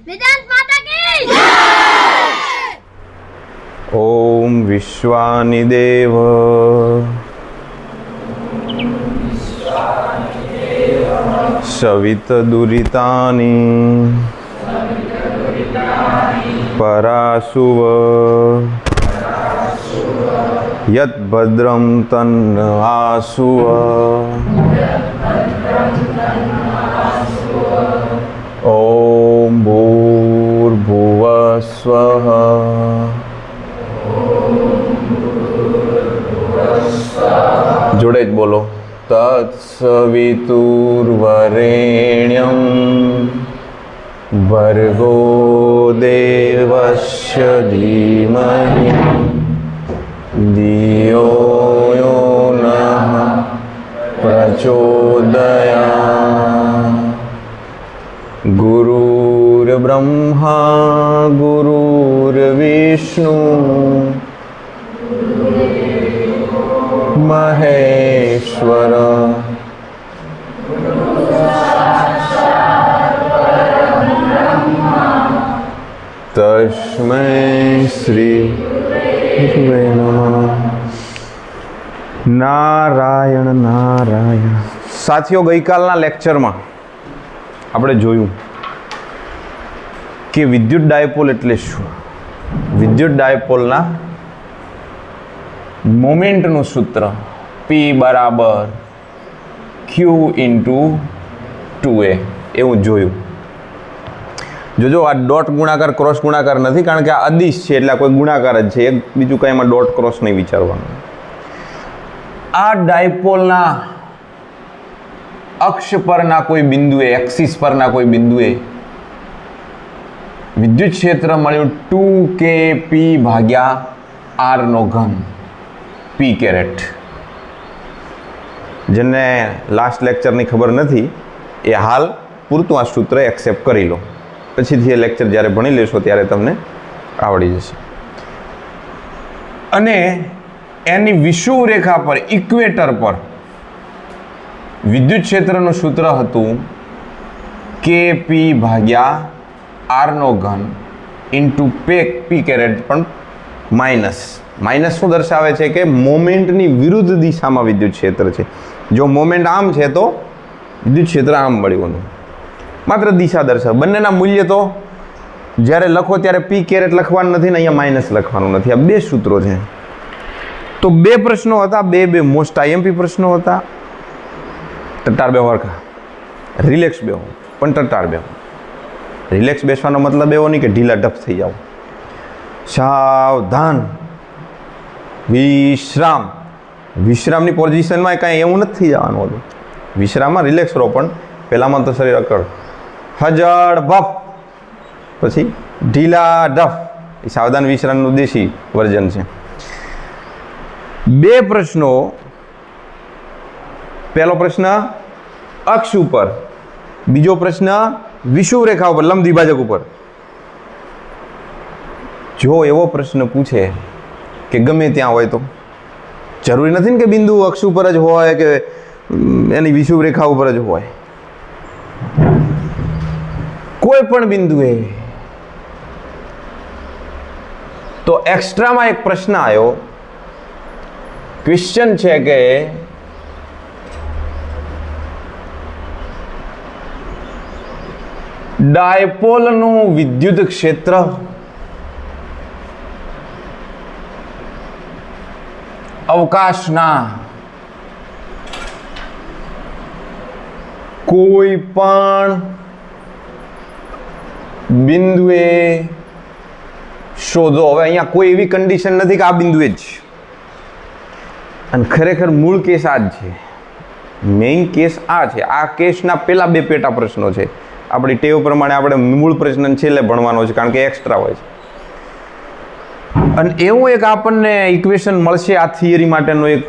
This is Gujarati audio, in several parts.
वेदांत माता की ओम विश्वानि देव सवितदुरितानि परासुव यद्भद्रं तन्नआसुव ओम भूर्भुवः स्वः जोड़े ज बोलो तत्सवितुर्वरेण्यं भर्गो देवस्य धीमहि धियो यो नः प्रचोदयात्। गुरुर्ब्रह्मा गुरुर्विष्णु महेश्वर तस्मै श्री गुरुवे नमः। नारायण नारायण। साथियों गईकालना लेक्चरमां આપણે જોયું કે વિદ્યુત ડાયપોલ એટલે શું. વિદ્યુત ડાયપોલના મોમેન્ટનું સૂત્ર P બરાબર Q ઇન્ટુ 2A એવું જોયું. જોજો આ ડોટ ગુણાકાર ક્રોસ ગુણાકાર નથી, કારણ કે આ અદિશ છે એટલે કોઈ ગુણાકાર જ છે, એક બીજું કંઈ એમાં ડોટ ક્રોસ નહીં વિચારવાનું. આ ડાયપોલના અક્ષ પરના કોઈ બિંદુએ, એક્સિસ પરના કોઈ બિંદુએ વિદ્યુત ક્ષેત્ર મળ્યું 2kP ભાગ્યા R નો ઘન P કેરેટ. જેને લાસ્ટ લેક્ચરની ખબર નથી એ હાલ પૂરતું આ સૂત્ર એક્સેપ્ટ કરી લો, પછીથી એ લેક્ચર જ્યારે ભણી લેશો ત્યારે તમને આવડી જશે. અને એની વિષુવ રેખા પર, ઇક્વેટર પર વિદ્યુત ક્ષેત્રનું સૂત્ર હતું KP ભાગ્યા R નો ઘન ઇન્ટુ P કેરેટ, પણ માઇનસ. માઇનસ શું દર્શાવે છે કે મોમેન્ટની વિરુદ્ધ દિશામાં વિદ્યુત ક્ષેત્ર છે. જો મોમેન્ટ આમ છે તો વિદ્યુત ક્ષેત્ર આમ મળ્યું, માત્ર દિશા દર્શાવે. બંનેના મૂલ્ય તો જ્યારે લખો ત્યારે P કેરેટ લખવાનું નથી ને અહીંયા માઇનસ લખવાનું નથી. આ બે સૂત્રો છે. તો બે પ્રશ્નો હતા, બે મોસ્ટ IMP પ્રશ્નો હતા. ટટ્ટાર બેહો હરખા, રિલેક્સ બેહો, પણ ટટ્ટાર બેહો. રિલેક્સ બેસવાનો મતલબ એવો નહીં કે ઢીલા ઢપ થઈ જાઓ. સાવધાન, વિશ્રામ. વિશ્રામની પોઝિશનમાં કાંઈ એવું નથી થઈ જવાનું હતું. વિશ્રામમાં રિલેક્સ રહો, પણ પહેલામાં તો શરીર અકળ, હજળ ભફ, પછી ઢીલા ઢફ. એ સાવધાન વિશ્રામનું દેશી વર્ઝન છે. બે પ્રશ્નો. પહેલો પ્રશ્ન અક્ષ ઉપર, બીજો પ્રશ્ન વિષુવ રેખા ઉપર, લંબ દ્વિભાજક ઉપર. જો એવો પ્રશ્ન પૂછે કે ગમે ત્યાં હોય તો જરૂરી નથી ને કે બિંદુ અક્ષ ઉપર જ હોય કે એની વિષુવ રેખા ઉપર જ હોય. કોઈ પણ બિંદુએ. તો એક્સ્ટ્રામાં એક પ્રશ્ન આવ્યો. ક્વેશ્ચન છે કે ડાયપોલનું વિદ્યુત ક્ષેત્ર અવકાશના કોઈ પણ બિંદુએ શોધો. હવે અહીંયા કોઈ એવી કન્ડિશન નથી કે આ બિંદુએ જ, અને ખરેખર મૂળ કેસ આ જ છે. મેઇન કેસ આ છે. આ કેસના પેલા બે પેટા પ્રશ્નો છે. આપણી ટેવ પ્રમાણે આપણે મૂળ પ્રશ્ન છેલ્લે ભણવાનો છે, કારણ કે એક્સ્ટ્રા હોય છે. અને એવું એક આપણને ઇક્વેશન મળશે આ થિયરી માટેનો, એક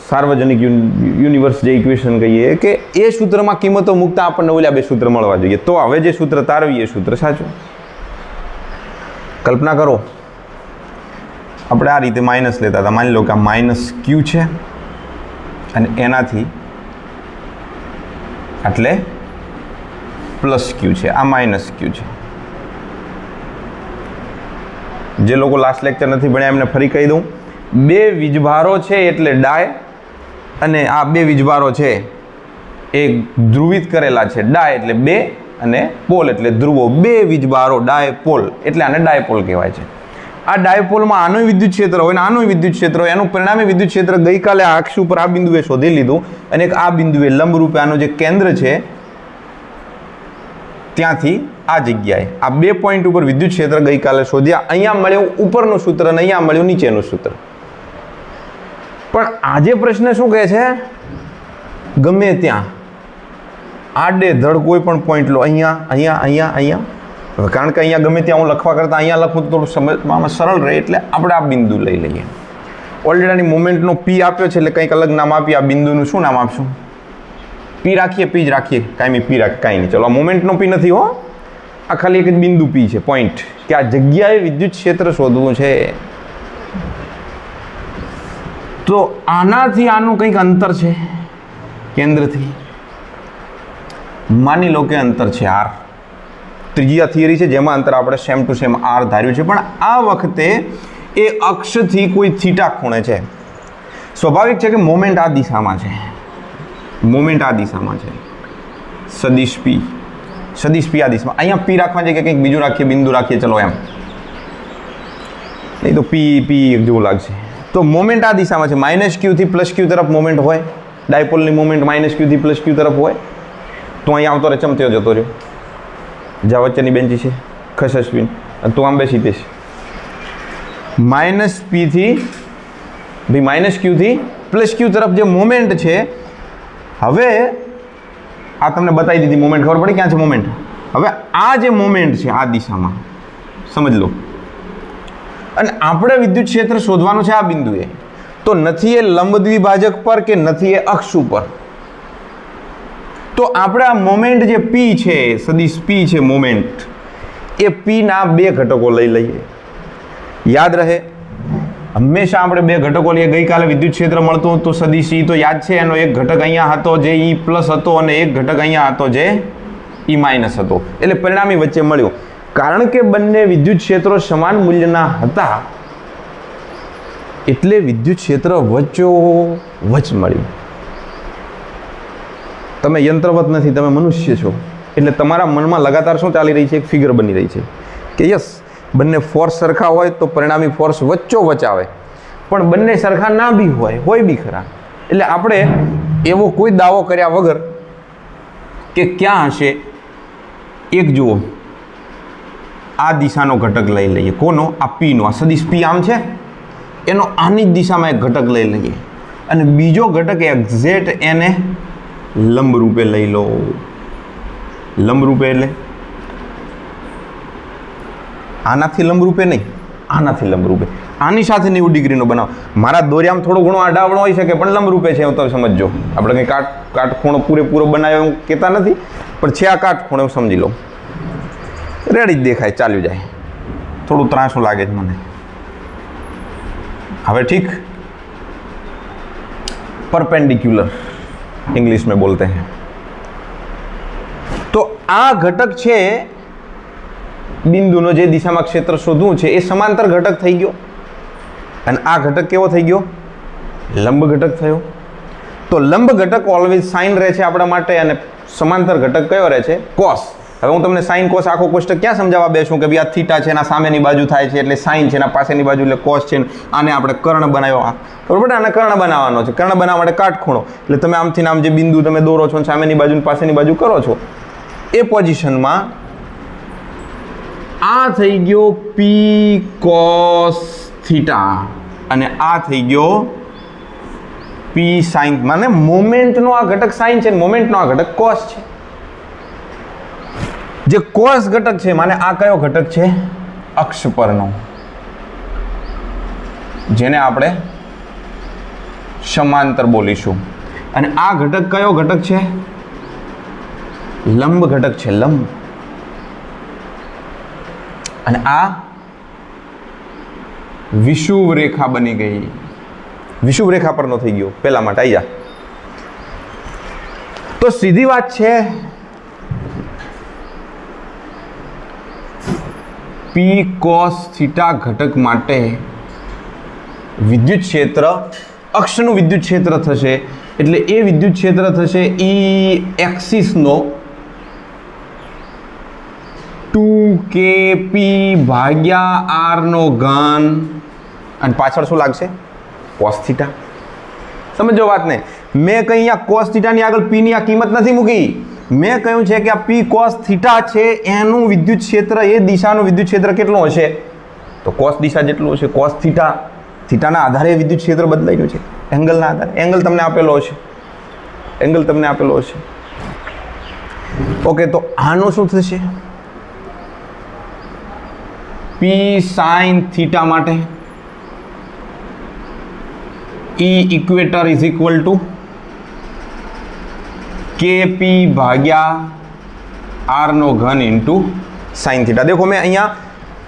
સાર્વજનિક યુનિવર્સ જે ઇક્વેશન કહીએ, કે એ સૂત્રમાં કિંમતો મૂકતા આપણને ઓલા બે સૂત્ર મળવા જોઈએ. તો હવે જે સૂત્ર તારવીએ એ સૂત્ર સાચું. કલ્પના કરો, આપણે આ રીતે માઇનસ લેતા હતા. માની લો કે આ માઇનસ Q છે અને એનાથી એટલે પ્લસ Q છે, આ માઇનસ Q છે. જે લોકો લાસ્ટ લેક્ચર નથી ભણ્યા એમને ફરી કહી દઉં, બે વીજભારો છે એટલે ડાય, અને આ બે વીજભારો છે એ ધ્રુવિત કરેલા છે. ડાય એટલે બે અને પોલ એટલે ધ્રુવો. બે વીજભારો ડાયપોલ એટલે આને ડાયપોલ કહેવાય છે. આ ડાયપોલમાં આનું વિદ્યુત ક્ષેત્ર હોય ને આનું વિદ્યુત ક્ષેત્ર હોય. એનું પરિણામી વિદ્યુત ક્ષેત્ર ગઈકાલે આ અક્ષ ઉપર આ બિંદુએ શોધી લીધું, અને એક આ બિંદુએ લંબરૂપે આનું જે કેન્દ્ર છે ત્યાંથી આ જગ્યાએ આ બે પોઈન્ટ ઉપર વિદ્યુત ક્ષેત્ર ગઈકાલે શોધ્યા. અહીંયા મળ્યું ઉપરનું સૂત્ર અને અહીંયા મળ્યું નીચેનું સૂત્ર. પણ આજે પ્રશ્ન શું કહે છે? ગમે ત્યાં આડે ધડ કોઈ પણ પોઈન્ટ લો, અહીંયા અહીંયા અહીંયા અહીંયા. હવે કારણ કે અહીંયા ગમે ત્યાં હું લખવા કરતાં અહીંયા લખું તો થોડું સમજવામાં સરળ રહે, એટલે આપણે આ બિંદુ લઈ લઈએ. ઓલરેડી મોમેન્ટનો પી આપ્યો છે એટલે કંઈક અલગ નામ આપીએ. આ બિંદુનું શું નામ આપશું? પી રાખીએ, પી જ રાખીએ, કાંઈ પી રાખીએ, કાંઈ નહીં. ચલો, આ મોમેન્ટનો પી નથી હો, આ ખાલી એક જ બિંદુ પી છે, પોઈન્ટ, કે આ જગ્યાએ વિદ્યુત ક્ષેત્ર શોધવું છે. તો આનાથી આનું કંઈક અંતર છે કેન્દ્રથી, માની લો કે અંતર છે આર. ત્રીજી આ થિયરી છે જેમાં અંતર આપણે સેમ ટુ સેમ આર ધાર્યું છે, પણ આ વખતે એ અક્ષથી કોઈ થીટા ખૂણે છે. સ્વાભાવિક છે કે મોમેન્ટ આ દિશામાં છે, મોમેન્ટ આ દિશામાં છે, સદિશ પી, સદિશ પી આ દિશામાં. અહીંયા પી રાખવા છે કે કંઈક બીજું રાખીએ, બિંદુ રાખીએ, ચલો એમ, નહીં તો પી પી જેવું લાગશે. તો મોમેન્ટ આ દિશામાં છે, માઇનસ ક્યુથી પ્લસ ક્યુ તરફ મોમેન્ટ હોય. ડાયપોલની મોમેન્ટ માઇનસ ક્યુથી પ્લસ ક્યુ તરફ હોય. તો અહીંયા આવતો રહે, ચમત્યો જતો રહ્યો, જ્યાં વચ્ચેની બેન્ચી છે, ખસસ્વીન, અને તું આમ બેસી દેશ. માઇનસ પીથી ભાઈ માઇનસ ક્યુથી પ્લસ ક્યુ તરફ જે મોમેન્ટ છે, હવે આ તમને બતાવી દીધી મોમેન્ટ, ખબર પડી ક્યાં છે મોમેન્ટ. હવે આ જે મોમેન્ટ છે આ દિશામાં સમજ લો, અને આપણે વિદ્યુત ક્ષેત્ર શોધવાનું છે આ બિંદુએ. તો નથી એ લંબ દ્વિભાજક પર કે નથી એ અક્ષ ઉપર. તો આપણે આ મોમેન્ટ જે પી છે, સદિશ પી છે મોમેન્ટ, એ પીના બે ઘટકો લઈ લઈએ. યાદ રહે, હંમેશા આપણે બે ઘટકો લઈએ. ગઈકાલે વિદ્યુત ક્ષેત્ર મળતું હતું સદિશ ઈ, તો યાદ છે એનો એક ઘટક અહીંયા હતો જે ઈ પ્લસ હતો, અને એક ઘટક અહીંયા હતો જે ઈ માઇનસ હતો. એટલે પરિણામી વચ્ચે મળ્યું. કારણ કે બંને વિદ્યુત ક્ષેત્રો સમાન મૂલ્યના હતા એટલે વિદ્યુત ક્ષેત્ર વચ્ચોવચ્ચ મળ્યું. તમે યંત્રવત નથી, તમે મનુષ્ય છો, એટલે તમારા મનમાં લગાતાર શું ચાલી રહી છે? એક ફિગર બની રહી છે કે યસ, બંને ફોર્સ સરખા હોય તો પરિણામી ફોર્સ વચ્ચોવચ્ચ આવે, પણ બંને સરખા ના બી હોય બી ખરા. એટલે આપણે એવો કોઈ દાવો કર્યા વગર કે ક્યાં હશે, એક જુઓ, આ દિશાનો ઘટક લઈ લઈએ. કોનો? આ પીનો. આ સદિશ પી આમ છે, એનો આની જ દિશામાં એક ઘટક લઈ લઈએ, અને બીજો ઘટક એક્ઝેક્ટ એને લંબ રૂપે લઈ લો. લંબ રૂપે એટલે આનાથી લંબ રૂપે નહીં, આનાથી લંબ રૂપે. આની સાથે 90 ડિગ્રીનો બનાવો. મારા દોર્યામાં થોડો ઘણો આડાવણો હોઈ શકે, પણ લંબ રૂપે છે, હું તો સમજજો. આપણે કંઈ કાટખૂણો પૂરેપૂરો બનાવ્યો એવું કહેતા નથી, પણ છે આ કાટખૂણો, એવું સમજી લો. રેડી જ દેખાય, ચાલ્યું જાય. થોડું ત્રાસું લાગે છે મને. હવે ઠીક, परपेंडिकुलर इंग्लिश में बोलते हैं. तो आ घटक છે બિંદુનો જે દિશામાં ક્ષેત્ર શોધવું છે એ સમાંતર ઘટક થઈ ગયો, અને આ ઘટક કેવો થઈ ગયો? લંબ ઘટક થયો. તો લંબ ઘટક ઓલવેઝ સાઇન રહે છે આપણા માટે, અને સમાંતર ઘટક કયો રહે છે? કોસ. હવે હું તમને સાઇન કોસ આખો કોષ્ટક ક્યાં સમજાવવા બેસું કે ભાઈ આ થીટા છે, એના સામેની બાજુ થાય છે એટલે સાઇન છે, એના પાસેની બાજુ એટલે કોસ છે. આને આપણે કર્ણ બનાવ્યો, બરોબર ને? આને કર્ણ બનાવવાનો છે. કર્ણ બનાવવા માટે કાટખૂણો, એટલે તમે આમથી આમ જે બિંદુ તમે દોરો છો, સામેની બાજુ પાસેની બાજુ કરો છો, એ પોઝિશનમાં આ થઈ ગયો પી કોસ થીટા, અને આ થઈ ગયો પી સાઇન. মানে મોમેન્ટનો આ ઘટક સાઇન છે, મોમેન્ટનો આ ઘટક કોસ છે. જે કોસ ઘટક છે, માને આ કયો ઘટક છે? અક્ષ પરનો, જેને આપણે સમાંતર બોલીશું. અને આ ઘટક કયો ઘટક છે? લંબ ઘટક છે, લંબ. અને આ વિષુવ રેખા બની ગઈ. વિષુવ રેખા પરનો થઈ ગયો પેલા માટે. આવી જા. તો સીધી વાત છે, પી કોસ થીટા ઘટક માટે વિદ્યુત ક્ષેત્ર અક્ષનું વિદ્યુત ક્ષેત્ર થશે એટલે એ વિદ્યુત ક્ષેત્ર થશે ઈ એક્સિસનો 2kp ભાગ્યા r નો ઘન અને પાછળ શું લાગશે કોસ થીટા. સમજો વાતને, મેં કંઈ અહીંયા કોસ થીટાની આગળ p ની આ કિંમત નથી મૂકી. મેં કહ્યું છે કે આ p કોસ થીટા છે એનું વિદ્યુત ક્ષેત્ર એ દિશાનું વિદ્યુત ક્ષેત્ર કેટલું હશે તો કોસ દિશા જેટલું હશે. કોસ થીટા થીટાના આધારે વિદ્યુત ક્ષેત્ર બદલાઈ છે એંગલના આધારે. એંગલ તમને આપેલો હશે, એંગલ તમને આપેલો હશે. ઓકે, તો આનું શું થશે? p sin થીટા માટે E equator is equal two kp ભાગ્યા r નો ઘન ઇન્ટુ સાઇન થીટા. દેખો મેં અહીંયા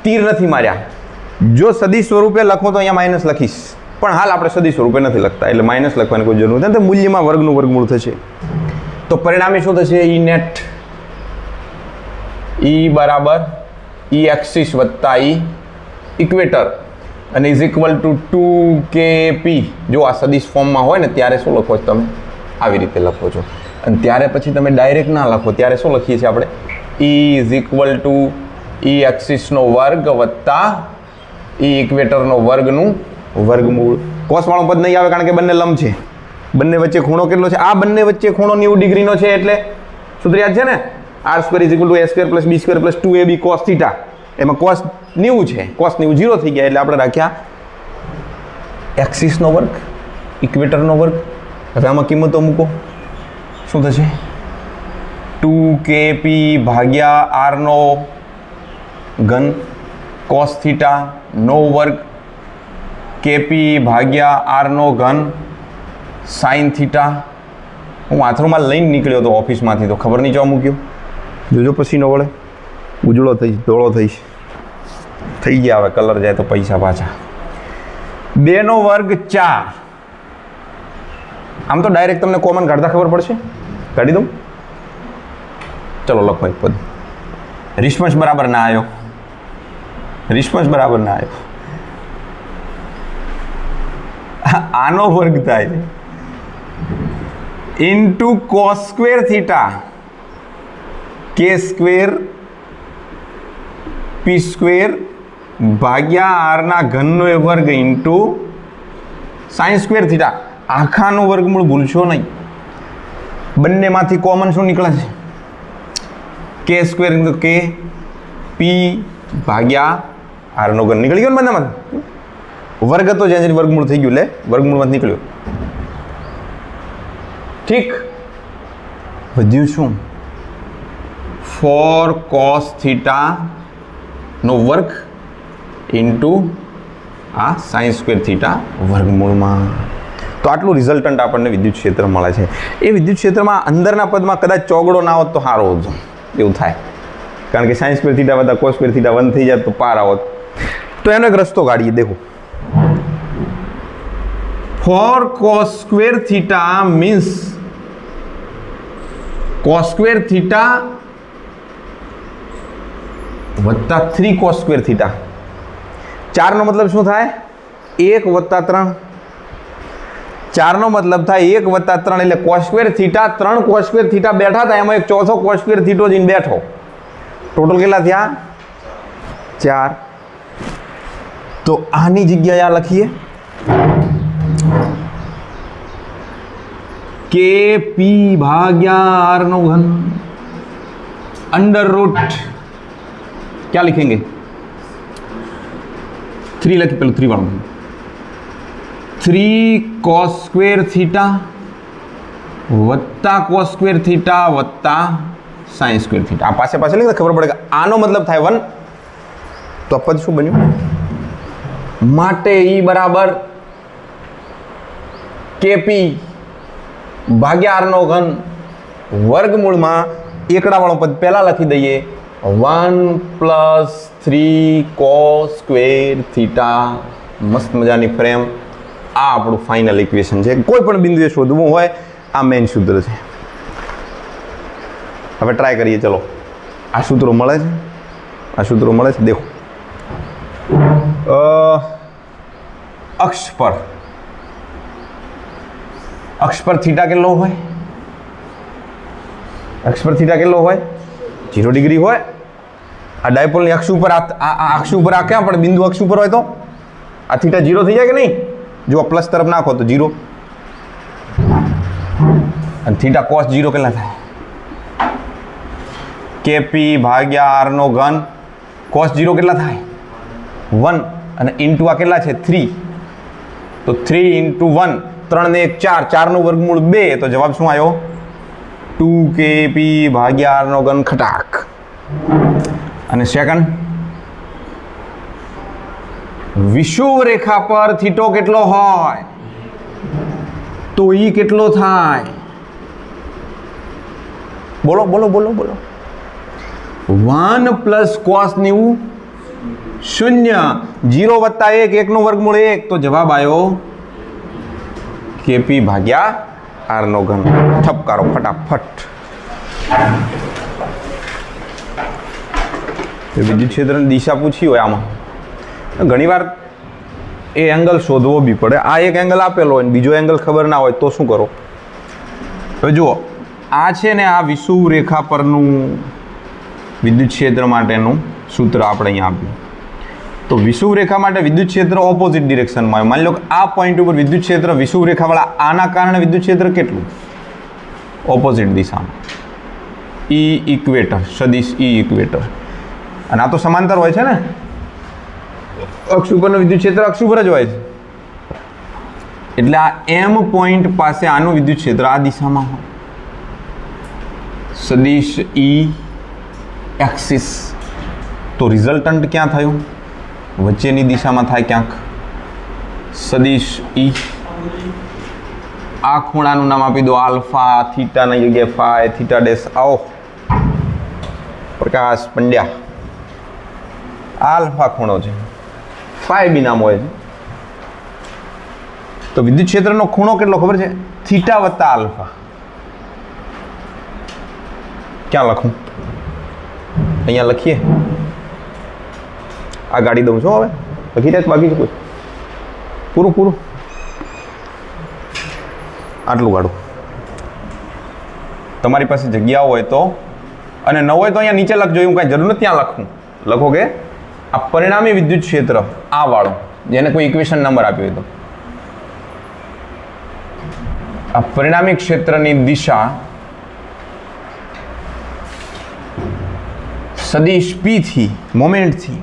તીર નથી માર્યા. જો સદિશ સ્વરૂપે લખો તો અહીંયા માઇનસ લખીશ, પણ હાલ આપણે સદિશ સ્વરૂપે નથી લખતા એટલે માઇનસ લખવાની કોઈ જરૂર નથી. મૂલ્યમાં વર્ગનું વર્ગમૂળ થશે તો પરિણામે શું થશે? ઈ નેટ ઈ બરાબર ઈ એક્સિસ વત્તા ઈ ઇક્વેટર અને ઇઝ ઇક્વલ ટુ 2kp. જો આ સદિશ ફોર્મમાં હોય ને ત્યારે શું લખો છો તમે? આવી રીતે લખો છો. અને ત્યારે પછી તમે ડાયરેક્ટ ના લખો, ત્યારે શું લખીએ છીએ આપણે? ઈ ઇઝ ઇક્વલ ટુ ઈ એક્સિસનો વર્ગ વત્તા ઈ ઇક્વેટરનો વર્ગનું વર્ગમૂળ. કોસવાળો પદ નહીં આવે કારણ કે બંને લંબ છે. બંને વચ્ચે ખૂણો કેટલો છે? આ બંને વચ્ચે ખૂણો 90 ડિગ્રીનો છે એટલે સૂત્ર યાદ છે ને? r² is equal two a² plus b² plus 2ab cos theta. એમાં cos 90 છે, cos 90 0 થઈ ગયા એટલે આપણે રાખ્યા એક્સિસનો વર્ગ ઇક્વેટરનો વર્ગ. હવે આમાં કિંમતો મૂકો, શું થશે? 2kp ભાગ્યા r નો ઘન cos થીટા નો વર્ગ kp ભાગ્યા r નો ઘન sin થીટા. હું આથરોમાં લઈને નીકળ્યો હતો ઓફિસમાંથી તો ખબર નહીં જોવા મૂક્યો. જોજો પસીનો વળે, ઉજળો થઈશ, ધોળો થઈશ, થઈ ગયા. હવે કલર જાય તો પૈસા પાછા. 2 નો વર્ગ 4. આમ તો ડાયરેક્ટ તમને કોમન કાઢતા ખબર પડશે, કાઢી દઉં. ચલો લખો એક પદ. રિસ્પોન્સ બરાબર ના આવ્યો, રિસ્પોન્સ બરાબર ના આવ્યો. આનો વર્ગ થાય into cos square theta k² p² ભાગ્યા r ના ઘનનો વર્ગ ઇન્ટુ સાઇન સ્ક્વેર થીટા. આખાનું વર્ગમૂળ ભૂલશો નહીં. બંનેમાંથી કોમન શું નીકળે છે? k² k p ભાગ્યા r નો ઘન નીકળી ગયો ને બંનેમાંથી. વર્ગ તો જ્યાં વર્ગમૂળ થઈ ગયું, લે વર્ગમૂળમાંથી નીકળ્યો. ઠીક, વધ્યું શું? 4 cos થીટા નો વર્ગ ઇન્ટુ આ સાઇન સ્ક્વેર થીટા વર્ગમૂળમાં. તો આટલું રિઝલ્ટન્ટ આપણને વિદ્યુત ક્ષેત્ર મળે છે. એ વિદ્યુત ક્ષેત્રમાં અંદરના પદમાં કદાચ ચોગડો ના હોત તો સારો હોત, એવું થાય. કારણ કે સાઇન સ્ક્વેર થીટા બધા કોસ સ્ક્વેર થીટા 1 થઈ જાય તો પાર આવત. તો એનો એક રસ્તો કાઢીએ. દેખો 4 cos square theta means cos square theta વત્તા 3 cos સ્ક્વેર થીટા. 4 નો મતલબ શું થાય? 1 વત્તા 3. 4 નો મતલબ થાય 1 વત્તા 3 એટલે cos square theta 3 cos square theta બેઠા હતા, એમાં એક ચોથો cos સ્ક્વેર થીટો જઈને બેઠો. ટોટલ કેટલા થયા? 4. તો આની જગ્યાએ આ લખીએ kp भाग्या r નો ઘન अंडर रूट क्या लिखेंगे? 3 लखी, पहले 3 वाला 3 cos स्क्वेर थीटा वत्ता cos स्क्वेर थीटा वत्ता sin स्क्वेर थीटा. आ पासे पासे लिखे खबर पड़ेगा. आनो मतलब થાય 1. तो पद શું બન્યું? માટે E बराबर kp ભાગ્યા r નો ઘન વર્ગમૂળમાં એકડાવાળો પદ પહેલા લખી દઈએ 1 + 3 cos સ્ક્વેર થીટા. મસ્ત મજાની ફ્રેમ. આ આપણું ફાઇનલ ઇક્વેશન છે. કોઈ પણ બિંદુએ શોધવું હોય આ મેઇન સૂત્ર છે. હવે ટ્રાય કરીએ. ચલો, આ સૂત્રો મળે છે, આ સૂત્રો મળે છે. દેખો અક્ષ પર થીટા કેટલો હોય? અક્ષ પર થીટા કેટલો હોય? 0 ડિગ્રી હોય. આ ડાયપોલની અક્ષ ઉપર અક્ષ ઉપર આ ક્યાં પડે? બિંદુ અક્ષ ઉપર હોય તો આ થીટા 0 થઈ જાય કે નહીં? જો પ્લસ તરફ નાખો તો 0 અને થીટા cos 0 કેટલા થાય? KP ભાગ્યા r નો ઘન cos 0 કેટલા થાય? 1 અને ઇન્ટુ આ કેટલા છે? 3. તો 3 ઇન્ટુ 1, 3 ને 1 4, 4 નું વર્ગમૂળ 2, તો જવાબ શું આવ્યો? 2KP ભાગ્યા r નો ઘન ખટાક. અને સેકન્ડ, વિષુવ રેખા પર થીટો કેટલો હોય તો ઈ કેટલો થાય? બોલો બોલો બોલો બોલો. 1 પ્લસ cos 90, 0, 0 વત્તા 1, 1 નું વર્ગમૂળ 1, તો જવાબ આવ્યો KP ભાગ્યા r નો ઘન. ઠપકારો ફટાફટ. વિદ્યુત ક્ષેત્રની દિશા પૂછી હોય આમાં, ઘણીવાર એ એંગલ શોધવો બી પડે. આ એક એંગલ આપેલો હોય બીજો એંગલ ખબર ના હોય તો શું કરો? હવે જુઓ, આ છે ને આ વિષુવ રેખા પરનું વિદ્યુત ક્ષેત્ર માટેનું સૂત્ર આપણે અહીંયા આપ્યું. તો વિષુવ રેખા માટે વિદ્યુત ક્ષેત્ર ઓપોઝિટ ડિરેક્શનમાં આવે. માની લો કે આ પોઈન્ટ ઉપર વિદ્યુત ક્ષેત્ર વિષુવ રેખાવાળા આના કારણે વિદ્યુત ક્ષેત્ર કેટલું? ઓપોઝિટ દિશામાં. ઈ ઇક્વેટર, સદિશ ઈ ઇક્વેટર. અને આ તો સમાંતર હોય છે ને, અક્ષ ઉપરનું વિદ્યુત ક્ષેત્ર અક્ષ ઉપર જ હોય છે. એટલે આ M પોઈન્ટ પાસે આનું વિદ્યુત ક્ષેત્ર આ દિશામાં હોય. સદિશ ઈ એક્સિસ. તો રિઝલ્ટન્ટ ક્યાં થયું? વચ્ચેની દિશામાં થાય ક્યાંક. સદિશ ઈ. આ ખૂણાનું નામ આપી દો આલ્ફા, થીટાની જગ્યાએ ફાઈ, થીટા ડેશ. આવો પ્રકાશ પંડ્યા. આલ્ફા ખૂણો છે, ફાઈ બી નામ હોય છે. તો વિદ્યુત ક્ષેત્રનો ખૂણો કેટલો ખબર છે? થીટા વત્તા આલ્ફા. ક્યાં લખું? અહીંયા લખીએ. આ ગાડી દઉં છું હવે, લખી દે બાકી છે કોઈ? પૂરું આટલું ગાડું. તમારી પાસે જગ્યા હોય તો, અને ન હોય તો અહીંયા નીચે લખજો. એવું કાંઈ જરૂર નથી ત્યાં લખવું. લખો કે આ પરિણામી વિદ્યુત ક્ષેત્ર આ વાળો, જેને કોઈ ઇક્વેશન નંબર આપ્યો હોય તો, આ પરિણામી ક્ષેત્રની દિશા સદિશ P થી, મોમેન્ટથી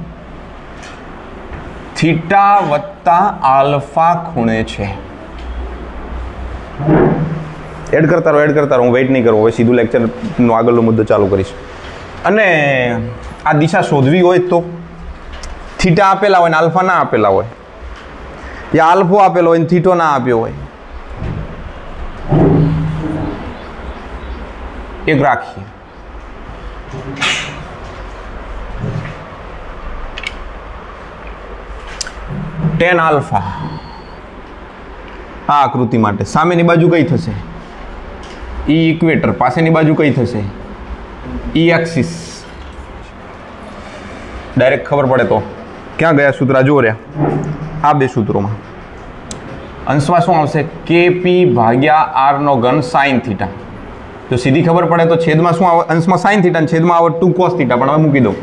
થીટા વત્તા આલ્ફા ખૂણે છે. એડ કરતા રહો. હું વેઇટ નહીં કરું. હવે સીધું લેક્ચરનો આગળનો મુદ્દો ચાલુ કરીશ. અને આ દિશા શોધવી હોય તો થીટા આપેલા હોય ને આલ્ફા ના આપેલા હોય, યા આલ્ફો આપેલો હોય ને થીટો ના આપ્યો હોય, એક રાખીએ. tan આલ્ફા આ આકૃતિ માટે સામેની બાજુ કઈ થશે? ઈ ઇક્વેટર. પાસેની બાજુ કઈ થશે? ઈ એક્સિસ. ડાયરેક્ટ ખબર પડે તો ક્યાં ગયા સૂત્ર? જો રહ્યા આ બે સૂત્રોમાં. અંશમાં શું આવશે? KP ભાગ્યા r નો ઘન sin થીટા. તો સીધી ખબર પડે તો છેદમાં શું આવે? અંશમાં sin થીટા અને છેદમાં આવે 2 cos થીટા. પણ હવે મૂકી દો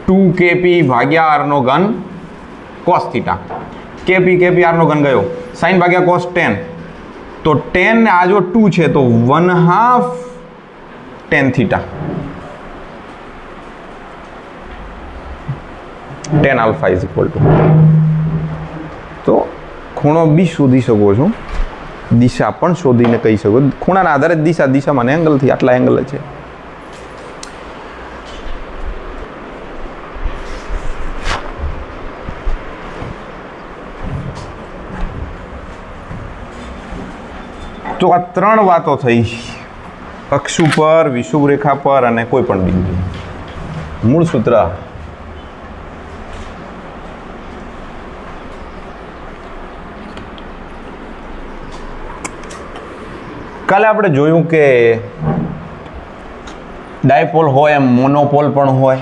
2KP ભાગ્યા r નો ઘન cos થીટા. KP r નો ઘન ગયો. sin ભાગ્યા cos tan. તો tan ને આ જો 2 છે તો 1/2 tan theta. tan alpha is equal two. તો ખૂણો બી શોધી શકો છો, દિશા પણ શોધીને કહી શકો. ખૂણાના આધારે દિશામાં એંગલથી આટલા એંગલ છે. તો આ 3 વાતો થઈ, અક્ષ ઉપર, વિષુવ રેખા પર અને કોઈ પણ બિંદુ. મૂળ સૂત્ર કાલે આપણે જોયું કે ડાયપોલ હોય એમ મોનોપોલ પણ હોય,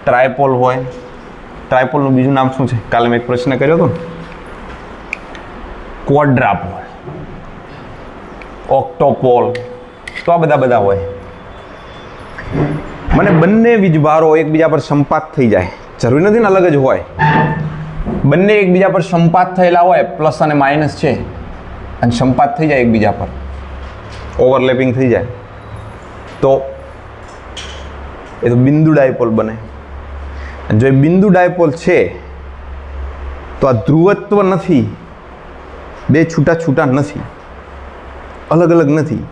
ટ્રાયપોલ હોય. ટ્રાયપોલનું બીજું નામ શું છે? કાલે મેં એક પ્રશ્ન કર્યો હતો. ક્વોડ્રાપોલ, ઓક્ટોપોલ, તો આ બધા હોય. મને બંને વીજભારો એકબીજા પર સંપાત થઈ જાય, જરૂરી નથી ને અલગ જ હોય. બંને એકબીજા પર સંપાત થયેલા હોય, પ્લસ અને માઇનસ છે, અને સંપાત થઈ જાય એકબીજા પર, ઓવરલેપિંગ થઈ જાય, તો એ તો બિંદુ ડાયપોલ બને. અને જો એ બિંદુ ડાયપોલ છે તો આ ધ્રુવત્વ નથી, બે છૂટા છૂટા નથી, અલગ અલગ નથી.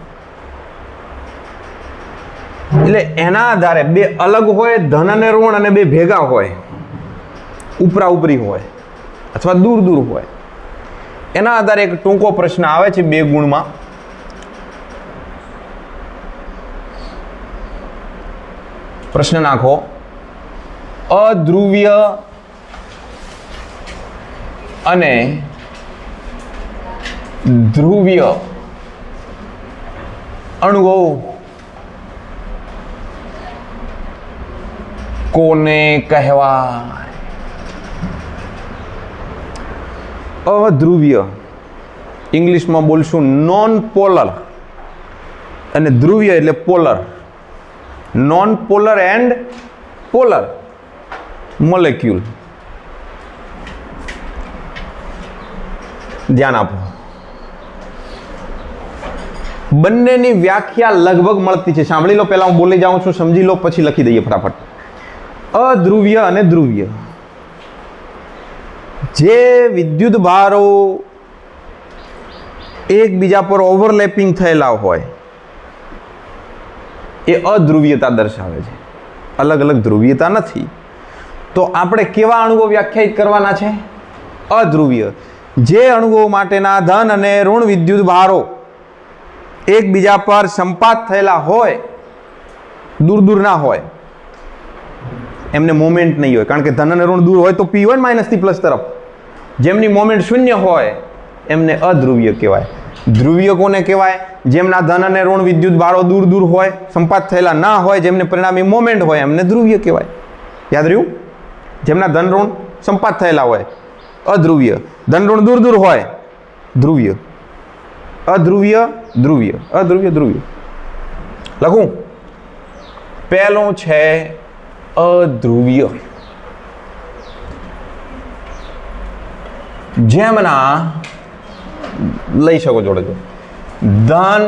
એટલે એના આધારે બે અલગ હોય, ધન અને ઋણ, અને બે ભેગા હોય, ઉપરા ઉપરી હોય અથવા દૂર દૂર હોય. એના આધારે એક ટૂંકો પ્રશ્ન આવે છે 2 ગુણમાં. પ્રશ્ન નાખો, અધ્રુવીય અને ધ્રુવીય અણુઓ કોને કહેવાય? અધ્રુવીય ઇંગ્લિશમાં બોલશું નોન પોલર, અને ધ્રુવીય એટલે polar. Non polar and polar molecule. ધ્યાન આપો, બંનેની વ્યાખ્યા લગભગ મળતી છે. સાંભળી લો, પહેલા હું બોલી જાઉં છું, સમજી લો, પછી લખી દઈએ ફટાફટ. અધ્રુવીય અને ધ્રુવીય, જે વિદ્યુત ભારો એકબીજા પર ઓવરલેપિંગ થયેલા હોય એ અધ્રુવીયતા દર્શાવે છે, અલગ અલગ ધ્રુવીયતા નથી. તો આપણે કેવા અણુઓ વ્યાખ્યાયિત કરવાના છે? અધ્રુવીય. જે અણુઓ માટેના ધન અને ઋણ વિદ્યુત ભારો એકબીજા પર સંપાત થયેલા હોય, દૂર દૂર ના હોય, એમને મોમેન્ટ નહીં હોય, કારણ કે ધન અને ઋણ દૂર હોય તો પી હોય ને માઇનસ થી પ્લસ તરફ. જેમની મોમેન્ટ શૂન્ય હોય એમને અધ્રુવીય કહેવાય. ધ્રુવીય કોને કહેવાય? જેમના ધન અને ઋણ વિદ્યુત ભારો દૂર દૂર હોય, સંપાત થયેલા ના હોય, જેમને પરિણામી મોમેન્ટ હોય, એમને ધ્રુવીય કહેવાય. યાદ રહ્યું? જેમના ધન ઋણ સંપાત થયેલા હોય અધ્રુવીય, ધન ઋણ દૂર દૂર હોય ધ્રુવીય. અધ્રુવીય, ધ્રુવીય, અધ્રુવીય, ધ્રુવીય. લખું, પહેલું છે અધ્રુવીય. જેમના લઈ શકો જોડે જો ધન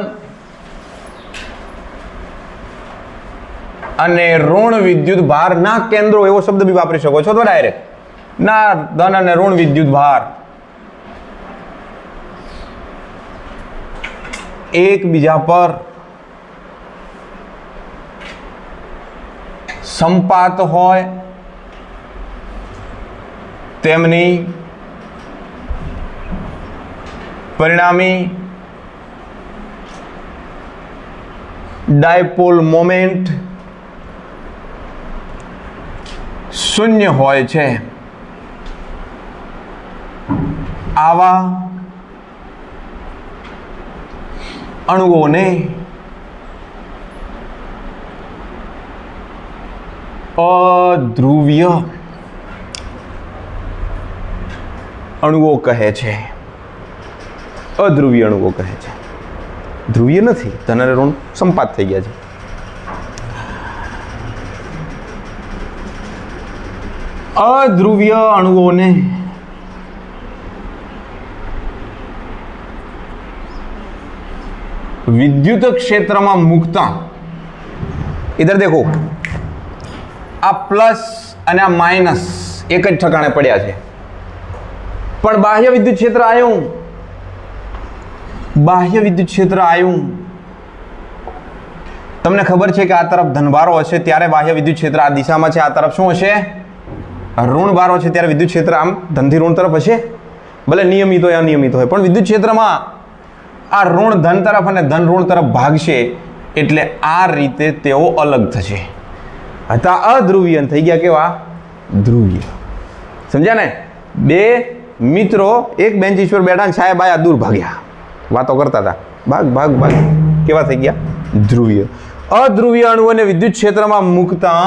અને ઋણ વિદ્યુત ભાર ના કેન્દ્રો, એવો શબ્દ બી વાપરી શકો છો તો ડાયરેક્ટ. ના ધન અને ઋણ વિદ્યુત ભાર એકબીજા પર સંપાત હોય તેમની પરિણામી ડાયપોલ મોમેન્ટ શૂન્ય હોય છે. આવા અણુઓને અધ્રુવીય અણુઓ કહે છે. અધ્રુવીય અણુઓ કહે છે. ધ્રુવીય નથી, ધન અને ઋણ સંપાત થઈ ગયા છે. અધ્રુવીય અણુઓને विद्युत क्षेत्र में मुकता, इधर देखो आ प्लस અને આ માઇનસ એક જ ઠકાણે પડ્યા છે, પણ બાહ્ય વિદ્યુત ક્ષેત્ર આવ્યું, બાહ્ય વિદ્યુત ક્ષેત્ર આવ્યું. તમને ખબર છે કે આ તરફ ધનભારો હશે ત્યારે બાહ્ય વિદ્યુત ક્ષેત્ર આ દિશામાં છે, આ તરફ શું હશે? ઋણ ભારો છે ત્યારે વિદ્યુત ક્ષેત્ર આમ ધનથી ઋણ તરફ હશે, ભલે નિયમિત હોય અનિયમિત હોય, પણ વિદ્યુત ક્ષેત્રમાં આ ઋણ ધન તરફ અને ધન ઋણ તરફ ભાગશે, એટલે આ રીતે તેઓ અલગ થશે. હતા અધ્રુવીય થઈ ગયા કેવા? ધ્રુવીય. સમજ્યા ને? બે મિત્રો એક બેન્ચીસ પર બેઠા ને સાહેબ આયા દૂર ભાગ્યા, વાતો કરતા હતા, ભાગ ભાગ ભાગ, કેવા થઈ ગયા? ધ્રુવીય. અધ્રુવીય અણુઓને વિદ્યુત ક્ષેત્રમાં મૂકતા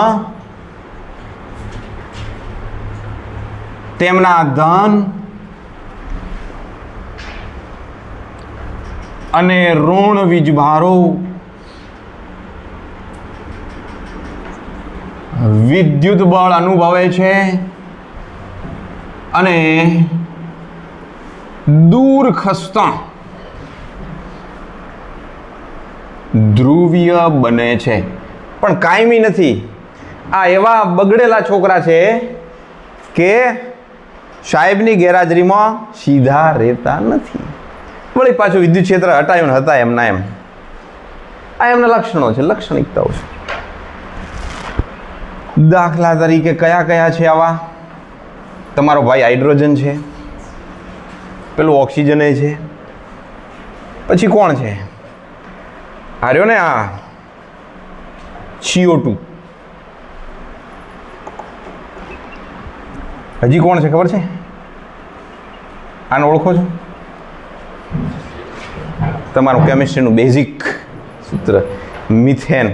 તેમના ધન અને ઋણ વીજભારો વિદ્યુત બળ અનુભવે છે અને દૂર ખસતા ધ્રુવીય બને છે. પણ કાયમી નથી. આ એવા બગડેલા છોકરા છે કે સાહેબની ગેરહાજરીમાં સીધા રહેતા નથી. વળી પાછું વિદ્યુત ક્ષેત્ર હટાયું ને હતા એમના એમ. આ એમના લક્ષણો છે, લાક્ષણિકતાઓ છે. દાખલા તરીકે કયા કયા છે આવા? તમારો ભાઈ હાઇડ્રોજન છે, પેલું ઓક્સિજન છે, પછી કોણ છે? હાર્યો ને આ CO2. હજી કોણ છે ખબર છે? આને ઓળખો છો? તમારું કેમિસ્ટ્રીનું બેઝિક સૂત્ર મિથેન.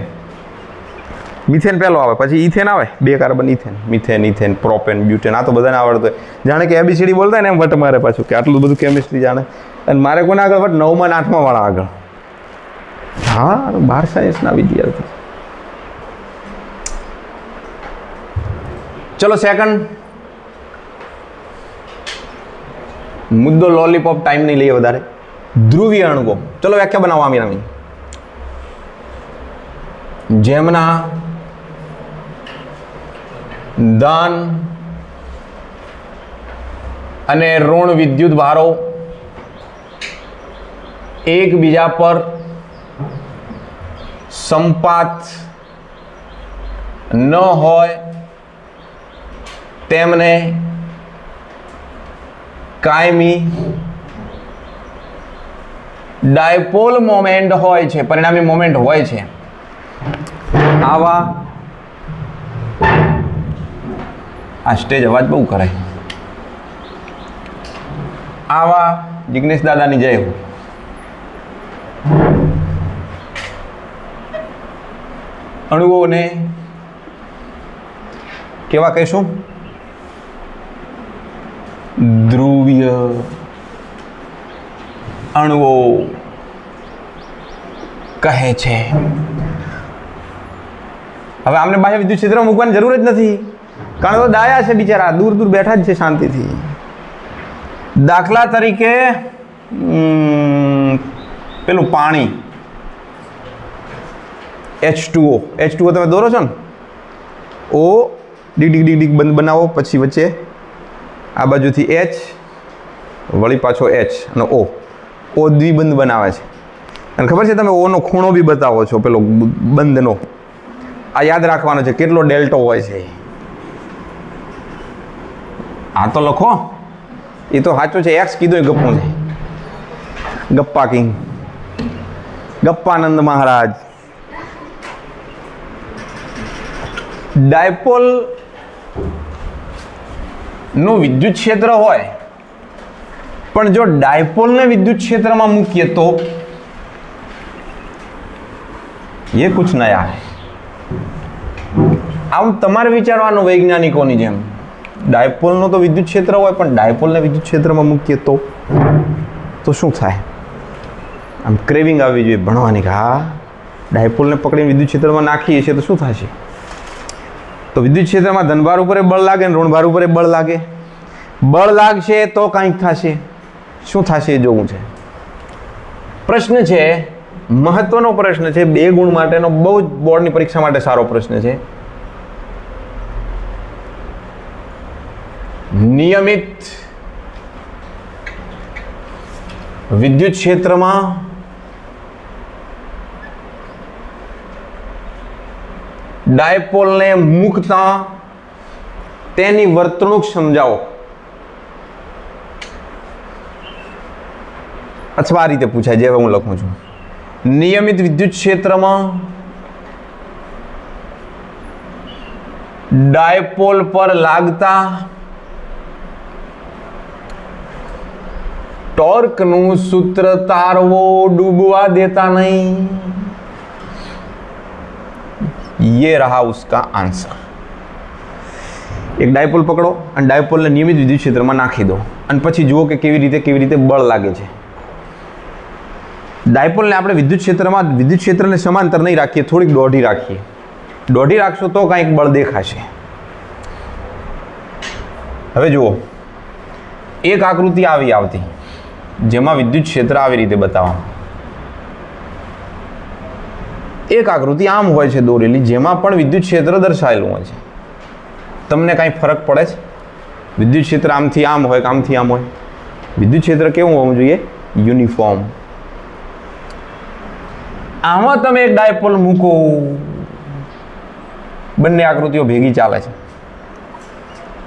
મિથેન પહેલો આવે, પછી ઇથેન આવે, 2 carbon ethane, methane, ethane, propane, butane. આ તો બધાને આવડતું હોય. જાણે કે ABCD બોલતા ને એમ વટ મારે પાછું કે આટલું બધું કેમિસ્ટ્રી જાણે. અને મારે કોને આગળ વટ 9મા અને 8મા વાળા આગળ. હા, 12 સાયન્સના વિદ્યાર્થી. ચલો સેકન્ડ મુદ્દો, લોલીપોપ, ટાઈમ નહીં લઈએ વધારે. ધ્રુવીય અણુઓ. ચલો વ્યાખ્યા બનાવો આમી. જેમના ધન અને ઋણ વિદ્યુત ભારો એકબીજા પર સંપાત ન હોય તેમને કાયમી ડાયપોલ મોમેન્ટ હોય છે, પરિણામી મોમેન્ટ હોય છે. આવા આ સ્ટેજ અવાજ બહુ કરે. આવા જિગ્નેશ દાદાની જય હો. અણુઓને કેવા કહીશું? ધ્રુવીય અણુઓ કહે છે. હવે આમને બાહ્ય વિદ્યુત ક્ષેત્રમાં મૂકવાની જરૂર જ નથી, કારણ કે ડાયા છે બિચારા, દૂર દૂર બેઠા જ છે શાંતિથી. દાખલા તરીકે પેલું પાણી H2O તમે દોરો છો ને, O ડીગ બંધ બનાવો, પછી વચ્ચે આ બાજુથી H, વળી પાછો H અને O દ્વિબંધ બનાવે છે. અને ખબર છે તમે ઓનો ખૂણો બી બતાવો છો, પેલો બંધનો. આ યાદ રાખવાનો છે કેટલો ડેલ્ટો હોય છે. આ તો લખો, એ તો સાચું છે. એક્સ કીધું એ ગપ્પું છે. ગપ્પા કિંગ, ગપ્પાનંદ મહારાજ. ડાયપોલ નું વિદ્યુત ક્ષેત્ર હોય, પણ જો ડાયપોલને વિદ્યુત ક્ષેત્રમાં મૂકીએ તો ये कुछ नया है. આમ તમારે વિચારવાનું વૈજ્ઞાનિકોની જેમ. ડાયપોલનો તો વિદ્યુત ક્ષેત્ર હોય, પણ ડાયપોલને વિદ્યુત ક્ષેત્રમાં મૂકીએ તો શું થાય? આમ ક્રેવિંગ આવવી જોઈએ ભણવાની કે હા ડાયપોલને પકડીને વિદ્યુત ક્ષેત્રમાં નાખીએ છીએ તો શું થશે? તો વિદ્યુત ક્ષેત્રમાં ધનભાર ઉપર બળ લાગે ને ઋણભાર ઉપર બળ લાગે. બળ લાગશે તો કંઈક થશે. શું થશે એ જોવું છે. પ્રશ્ન છે, મહત્વનો પ્રશ્ન છે, 2 ગુણ માટેનો, બહુ જ બોર્ડની પરીક્ષા માટે સારો પ્રશ્ન છે. નિયમિત વિદ્યુત ક્ષેત્રમાં ડાયપોલને મૂકતા તેની વર્તણૂક સમજાવો. અથવા આ રીતે પૂછાય જે હું લખું છું. નિયમિત વિદ્યુત ક્ષેત્રમાં ડાયપોલ પર લાગતા ટોર્કનું સૂત્ર તારવો, ડૂબવા દેતા नहीं. ये रहा उसका आंसर. એક ડાયપોલ પકડો અને ડાયપોલને નિયમિત વિદ્યુત ક્ષેત્રમાં નાખી દો અને પછી જુઓ કે કેવી રીતે બળ લાગે છે. ડાયપોલને આપણે વિદ્યુત ક્ષેત્રને સમાંતર નહીં રાખીએ, થોડીક દોઢી રાખીએ. દોઢી રાખશો તો કાંઈક બળ દેખાશે. હવે જુઓ, એક આકૃતિ આવતી જેમાં વિદ્યુત ક્ષેત્ર આવી રીતે બતાવવામાં. એક આકૃતિ આમ હોય છે દોરેલી, જેમાં પણ વિદ્યુત ક્ષેત્ર દર્શાવેલું હોય છે. તમને કાંઈ ફરક પડે છે? વિદ્યુત ક્ષેત્ર આમથી આમ હોય કે આમથી આમ હોય? વિદ્યુત ક્ષેત્ર કેવું હોવું જોઈએ? યુનિફોર્મ. આમાં તમે એક ડાયપોલ મૂકો, બંને આકૃતિઓ ભેગી ચાલે છે.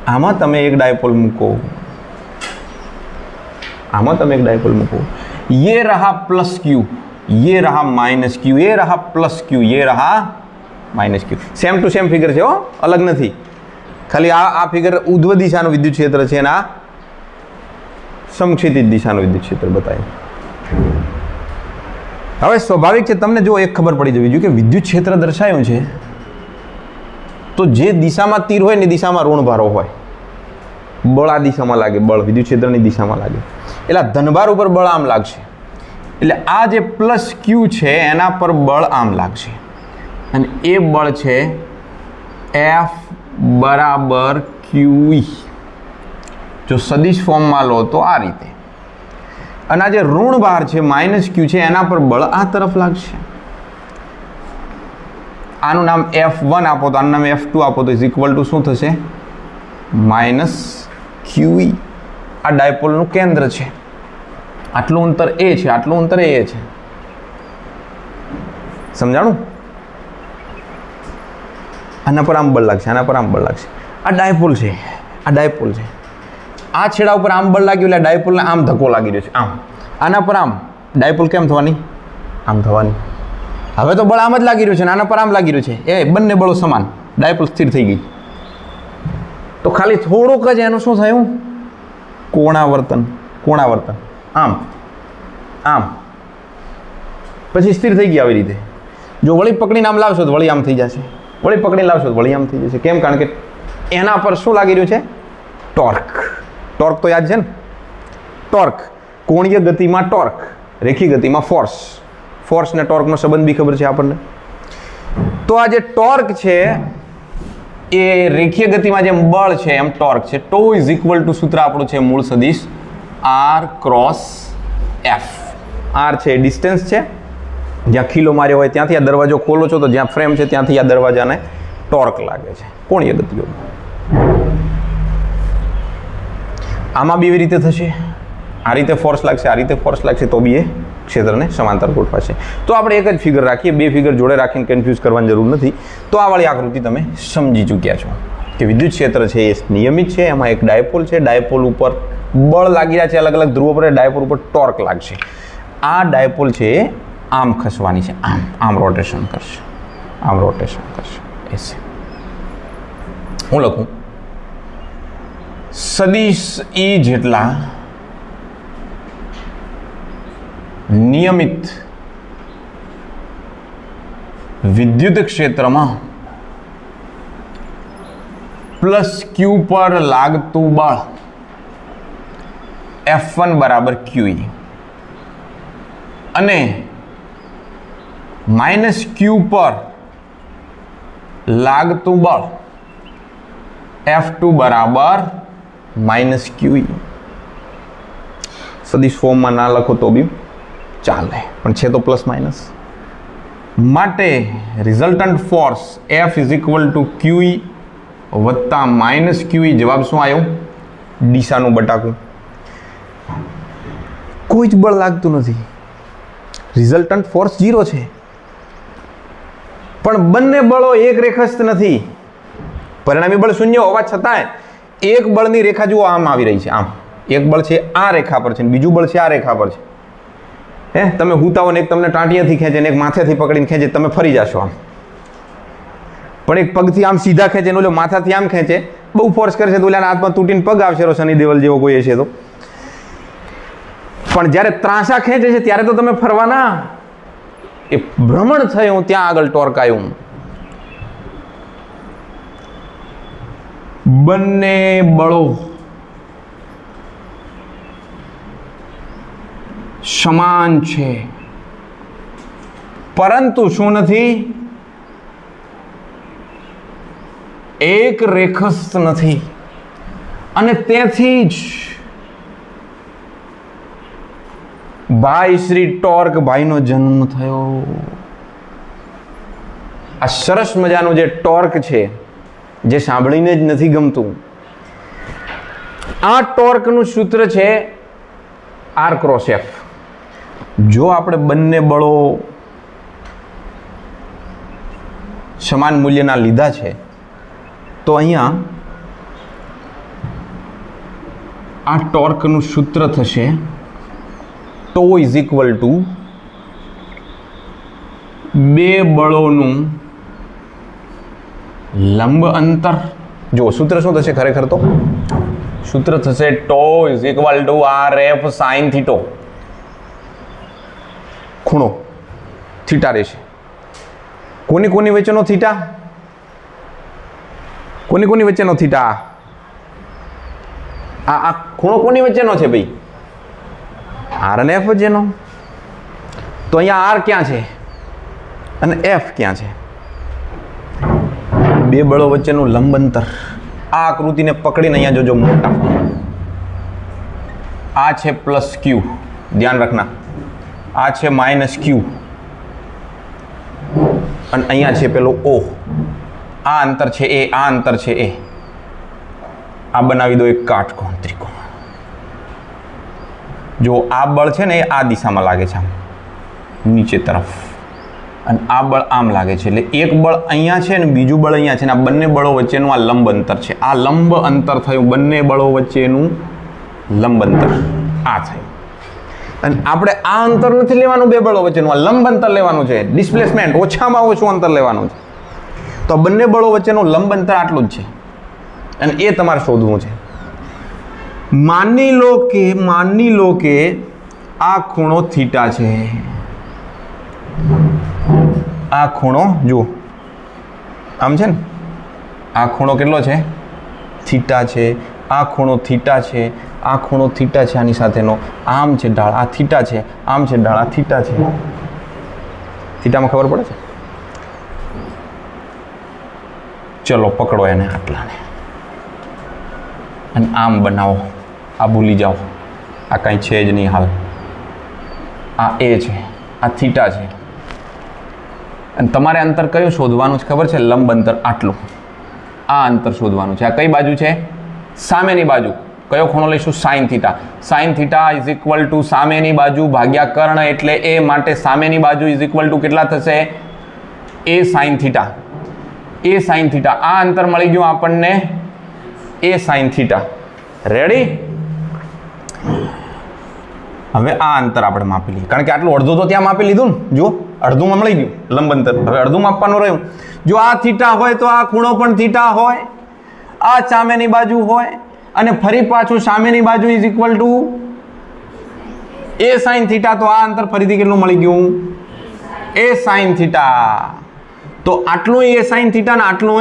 આમાં તમે એક ડાયપોલ મૂકો, ये रहा प्लस क्यू, ये रहा माइनस क्यू, ये रहा प्लस क्यू, ये रहा minus Q. Same to same figure છે હો, અલગ નથી. ખાલી આ ફિગર ઉધ્વ દિશાનું વિદ્યુત ક્ષેત્ર છે અને આ સમક્ષિતિજ દિશાનું વિદ્યુત ક્ષેત્ર બતાવ્યું. હવે સ્વાભાવિક છે તમને જો એક ખબર પડી જવી જોઈએ કે વિદ્યુત ક્ષેત્ર દર્શાવ્યું છે તો જે દિશામાં તીર હોય ને દિશામાં ઋણભારો હોય. બળ આ દિશામાં લાગે, બળ વિદ્યુત ક્ષેત્રની દિશામાં લાગે એટલે ધનભાર ઉપર બળ આમ લાગશે. એટલે આ જે પ્લસ ક્યુ છે એના પર બળ આમ લાગશે અને એ બળ છે એફ બરાબર ક્યુઈ. જો સદિશ ફોર્મમાં લો તો આ રીતે. અને આ જે ઋણ ભાર છે માઇનસ ક્યુ છે એના પર બળ આ તરફ લાગશે. આનું નામ F1 આપો તો આનું નામ F2 આપો તો ઇઝ ઇક્વલ ટુ શું થશે? Minus QE. આ ડાયપોલનું કેન્દ્ર છે. આટલું અંતર એ છે, આટલું અંતર એ છે. સમજાણું? આના પર આમ બળ લાગશે, આના પર આમ બળ લાગશે. આ ડાયપોલ છે, આ ડાયપોલ છે. આ છેડા ઉપર આમ બળ લાગ્યું એટલે ડાયપોલને આમ ધક્કો લાગી રહ્યો છે, આમ. આના પર આમ ડાયપોલ કેમ થવાની? આમ થવાની. હવે તો બળ આમ જ લાગી રહ્યું છે, આના પર આમ લાગી રહ્યું છે. એ બંને બળો સમાન, ડાયપોલ સ્થિર થઈ ગઈ. તો ખાલી થોડુંક જ એનું શું થયું? કોણાવર્તન. આમ પછી સ્થિર થઈ ગયા આવી રીતે. જો વળી પકડીને આમ લાવશો તો વળી આમ થઈ જશે, વળી પકડીને લાવશો તો વળી આમ થઈ જશે. કેમ? કારણ કે એના પર શું લાગી રહ્યું છે? ટોર્ક. ટોર્ક તો યાદ છે ને? ટોર્ક, કોણીય ગતિમાં ટોર્ક, રેખી ગતિમાં ફોર્સ. ફોર્સ ને ટોર્કનો સંબંધ બી ખબર છે આપણને. તો આ જે ટોર્ક છે એ રેખીય ગતિમાં જેમ બળ છે એમ ટોર્ક છે. ટો ઇઝ ઇક્વલ ટુ સૂત્ર આપણું છે મૂળ સદિશ R ક્રોસ F. R છે ડિસ્ટન્સ છે, જ્યાં ખીલો માર્યો હોય ત્યાંથી આ દરવાજો ખોલો છો તો જ્યાં ફ્રેમ છે ત્યાંથી આ દરવાજાને ટોર્ક લાગે છે કોણીય ગતિઓ. આમાં બી એવી રીતે થશે, આ રીતે ફોર્સ લાગશે, આ રીતે ફોર્સ લાગશે તો બી એ ક્ષેત્રને સમાંતર ગોઠવાશે. તો આપણે એક જ ફિગર રાખીએ, બે ફિગર જોડે રાખીને કન્ફ્યુઝ કરવાની જરૂર નથી. તો આ વાળી આકૃતિ તમે સમજી ચૂક્યા છો કે વિદ્યુત ક્ષેત્ર છે એ નિયમિત છે. એમાં એક ડાયપોલ છે, ડાયપોલ ઉપર બળ લાગી રહ્યા છે અલગ અલગ ધ્રુવો પર, ડાયપોલ ઉપર ટોર્ક લાગશે. આ ડાયપોલ છે એ આમ ખસવાની છે, આમ રોટેશન કરશે, એસે. હું લખું સદિશ E જેટલા નિયમિત વિદ્યુત ક્ષેત્રમાં પ્લસ ક્યુ પર લાગતું બળ F1 બરાબર QE અને માઇનસ ક્યુ પર લાગતું બળ F2 બરાબર માઇનસ QE. સદિશ ફોર્મમાં ના લખો તો બી ચાલે, પણ છે તો પ્લસ માઇનસ. માટે resultant force F is equal two QE વત્તા માઇનસ QE. જવાબ શું આવ્યો? દિશાનું બટાકું. કોઈ જ બળ લાગતું નથી, રિઝલ્ટન્ટ ફોર્સ 0 છે. પણ બંને બળો એક રેખસ્થ નથી, પરિણામી બળ 0 હોવા છતાંય એક બળની રેખા જુઓ આમ આવી રહી છે, આમ. એક બળ છે આ રેખા પર છે, બીજું બળ છે આ રેખા પર છે. તમે હુતાઓ ને એક તમને ટાંટિયાથી ખેંચે ને એક માથેથી પકડીને ખેંચે, તમે ફરી જશો આમ. પણ એક પગથી આમ સીધા ખેંચે ને ઓલો માથાથી આમ ખેંચે, બહુ ફોર્સ કરે છે તો ઓલાના હાથમાં તૂટીને પગ આવશે, શનિ દેવલ જેવો કોઈ હશે તો. પણ જ્યારે ત્રાંસા ખેંચે છે ત્યારે તો તમે ફરવાના. એ ભ્રમણ થયું ત્યાં આગળ ટોર્ક આવ્યું. બંને બળો સમાન છે, પરંતુ શું નથી? એક રેખસ્થ નથી. અને તેથી જ ભાઈ શ્રી ટોર્ક ભાઈનો જન્મ થયો. આ સરસ મજાનું જે ટોર્ક છે, જે સાંભળીને જ નથી ગમતું, આ ટોર્કનું સૂત્ર છે આર ક્રોસ એફ. જો આપણે બંને બળો સમાન મૂલ્યના લીધા છે તો અહીંયા આ ટોર્કનું સૂત્ર થશે ટો ઇઝ ઇક્વલ ટુ બે બળોનું લંબ અંતર. જો સૂત્ર શું થશે ખરેખર? તો સૂત્ર થશે tau is equal to R F sine theta. ખૂણો થીટા રહેશે. કોની કોની વચ્ચેનો થીટા? કોની કોની વચ્ચેનો થીટા? આ ખૂણો કોની વચ્ચેનો છે ભાઈ? આર અને એફ વચ્ચેનો. તો અહીંયા આર ક્યાં છે અને એફ ક્યાં છે? બે બળો વચ્ચેનું લંબ અંતર. આ આકૃતિને પકડીને અહીંયા જોજો મોટા. આ છે પ્લસ ક્યુ, ધ્યાન રાખના. આ છે માઇનસ ક્યુ અને અહીંયા છે પેલો ઓ. આ અંતર છે એ, આ અંતર છે એ. આ બનાવી દો એક કાટકોણ ત્રિકોણ. જો આ બળ છે ને એ આ દિશામાં લાગે છે, આમ નીચે તરફ, અને આ બળ આમ લાગે છે. એટલે એક બળ અહીંયા છે ને બીજું બળ અહીંયા છે ને આ બંને બળો વચ્ચેનું આ લંબ અંતર છે. આ લંબ અંતર થયું, બંને બળો વચ્ચેનું લંબ અંતર આ થયું. અને આપણે આ અંતર નથી લેવાનું બે બળો વચ્ચેનું, આ લંબ અંતર લેવાનું છે. ડિસ્પ્લેસમેન્ટ ઓછામાં ઓછું અંતર લેવાનું છે. તો બંને બળો વચ્ચેનું લંબ અંતર આટલું જ છે અને એ તમારે શોધવું છે. માની લો કે આ ખૂણો થીટા છે. આ ખૂણો જુઓ આમ છે ને, આ ખૂણો કેટલો છે? થીટા છે. આ ખૂણો થીટા છે, આ ખૂણો થીટા છે આની સાથેનો. આમ છે ઢાળ, આ થીટા છે, આમ છે ઢાળ, આ થીટા છે. થીટામાં ખબર પડે છે? ચલો પકડો એને આટલાને અને આમ બનાવો. આ ભૂલી જાઓ, આ કાંઈ છે જ નહીં હાલ. આ એ છે, આ થીટા છે. અને તમારે અંતર કયું શોધવાનું છે ખબર છે? લંબ અંતર આટલું. આ અંતર શોધવાનું છે. આ કઈ બાજુ છે? સામેની બાજુ. કયો ખૂણો લઈશું? Sine theta. Sine theta is equal two સામેની બાજુ ભાગ્યા કર્ણ, એટલે એ માટે સામેની બાજુ ઇઝ ઇક્વલ ટુ કેટલા થશે? એ સાઇન થીટા. એ સાઇન થીટા. આ અંતર મળી ગયું આપણને એ સાઇન થીટા. રેડી? હવે આ અંતર આપણે માપી લઈએ, કારણ કે આટલું અડધું તો ત્યાં માપી લીધું ને. જુઓ અડધું મળી ગયું લંબ અંતર. હવે અડધું માપવાનું રહ્યું. જો આ થીટા હોય તો આ ખૂણો પણ થીટા હોય, આ સામેની બાજુ હોય, અને ફરી પાછું સામેની બાજુ is equal two A sine theta. તો આ અંતર ફરીથી કેટલું મળી ગયું? એ સાઇન થીટા. તો આટલું એ સાઇન થીટા ને આટલું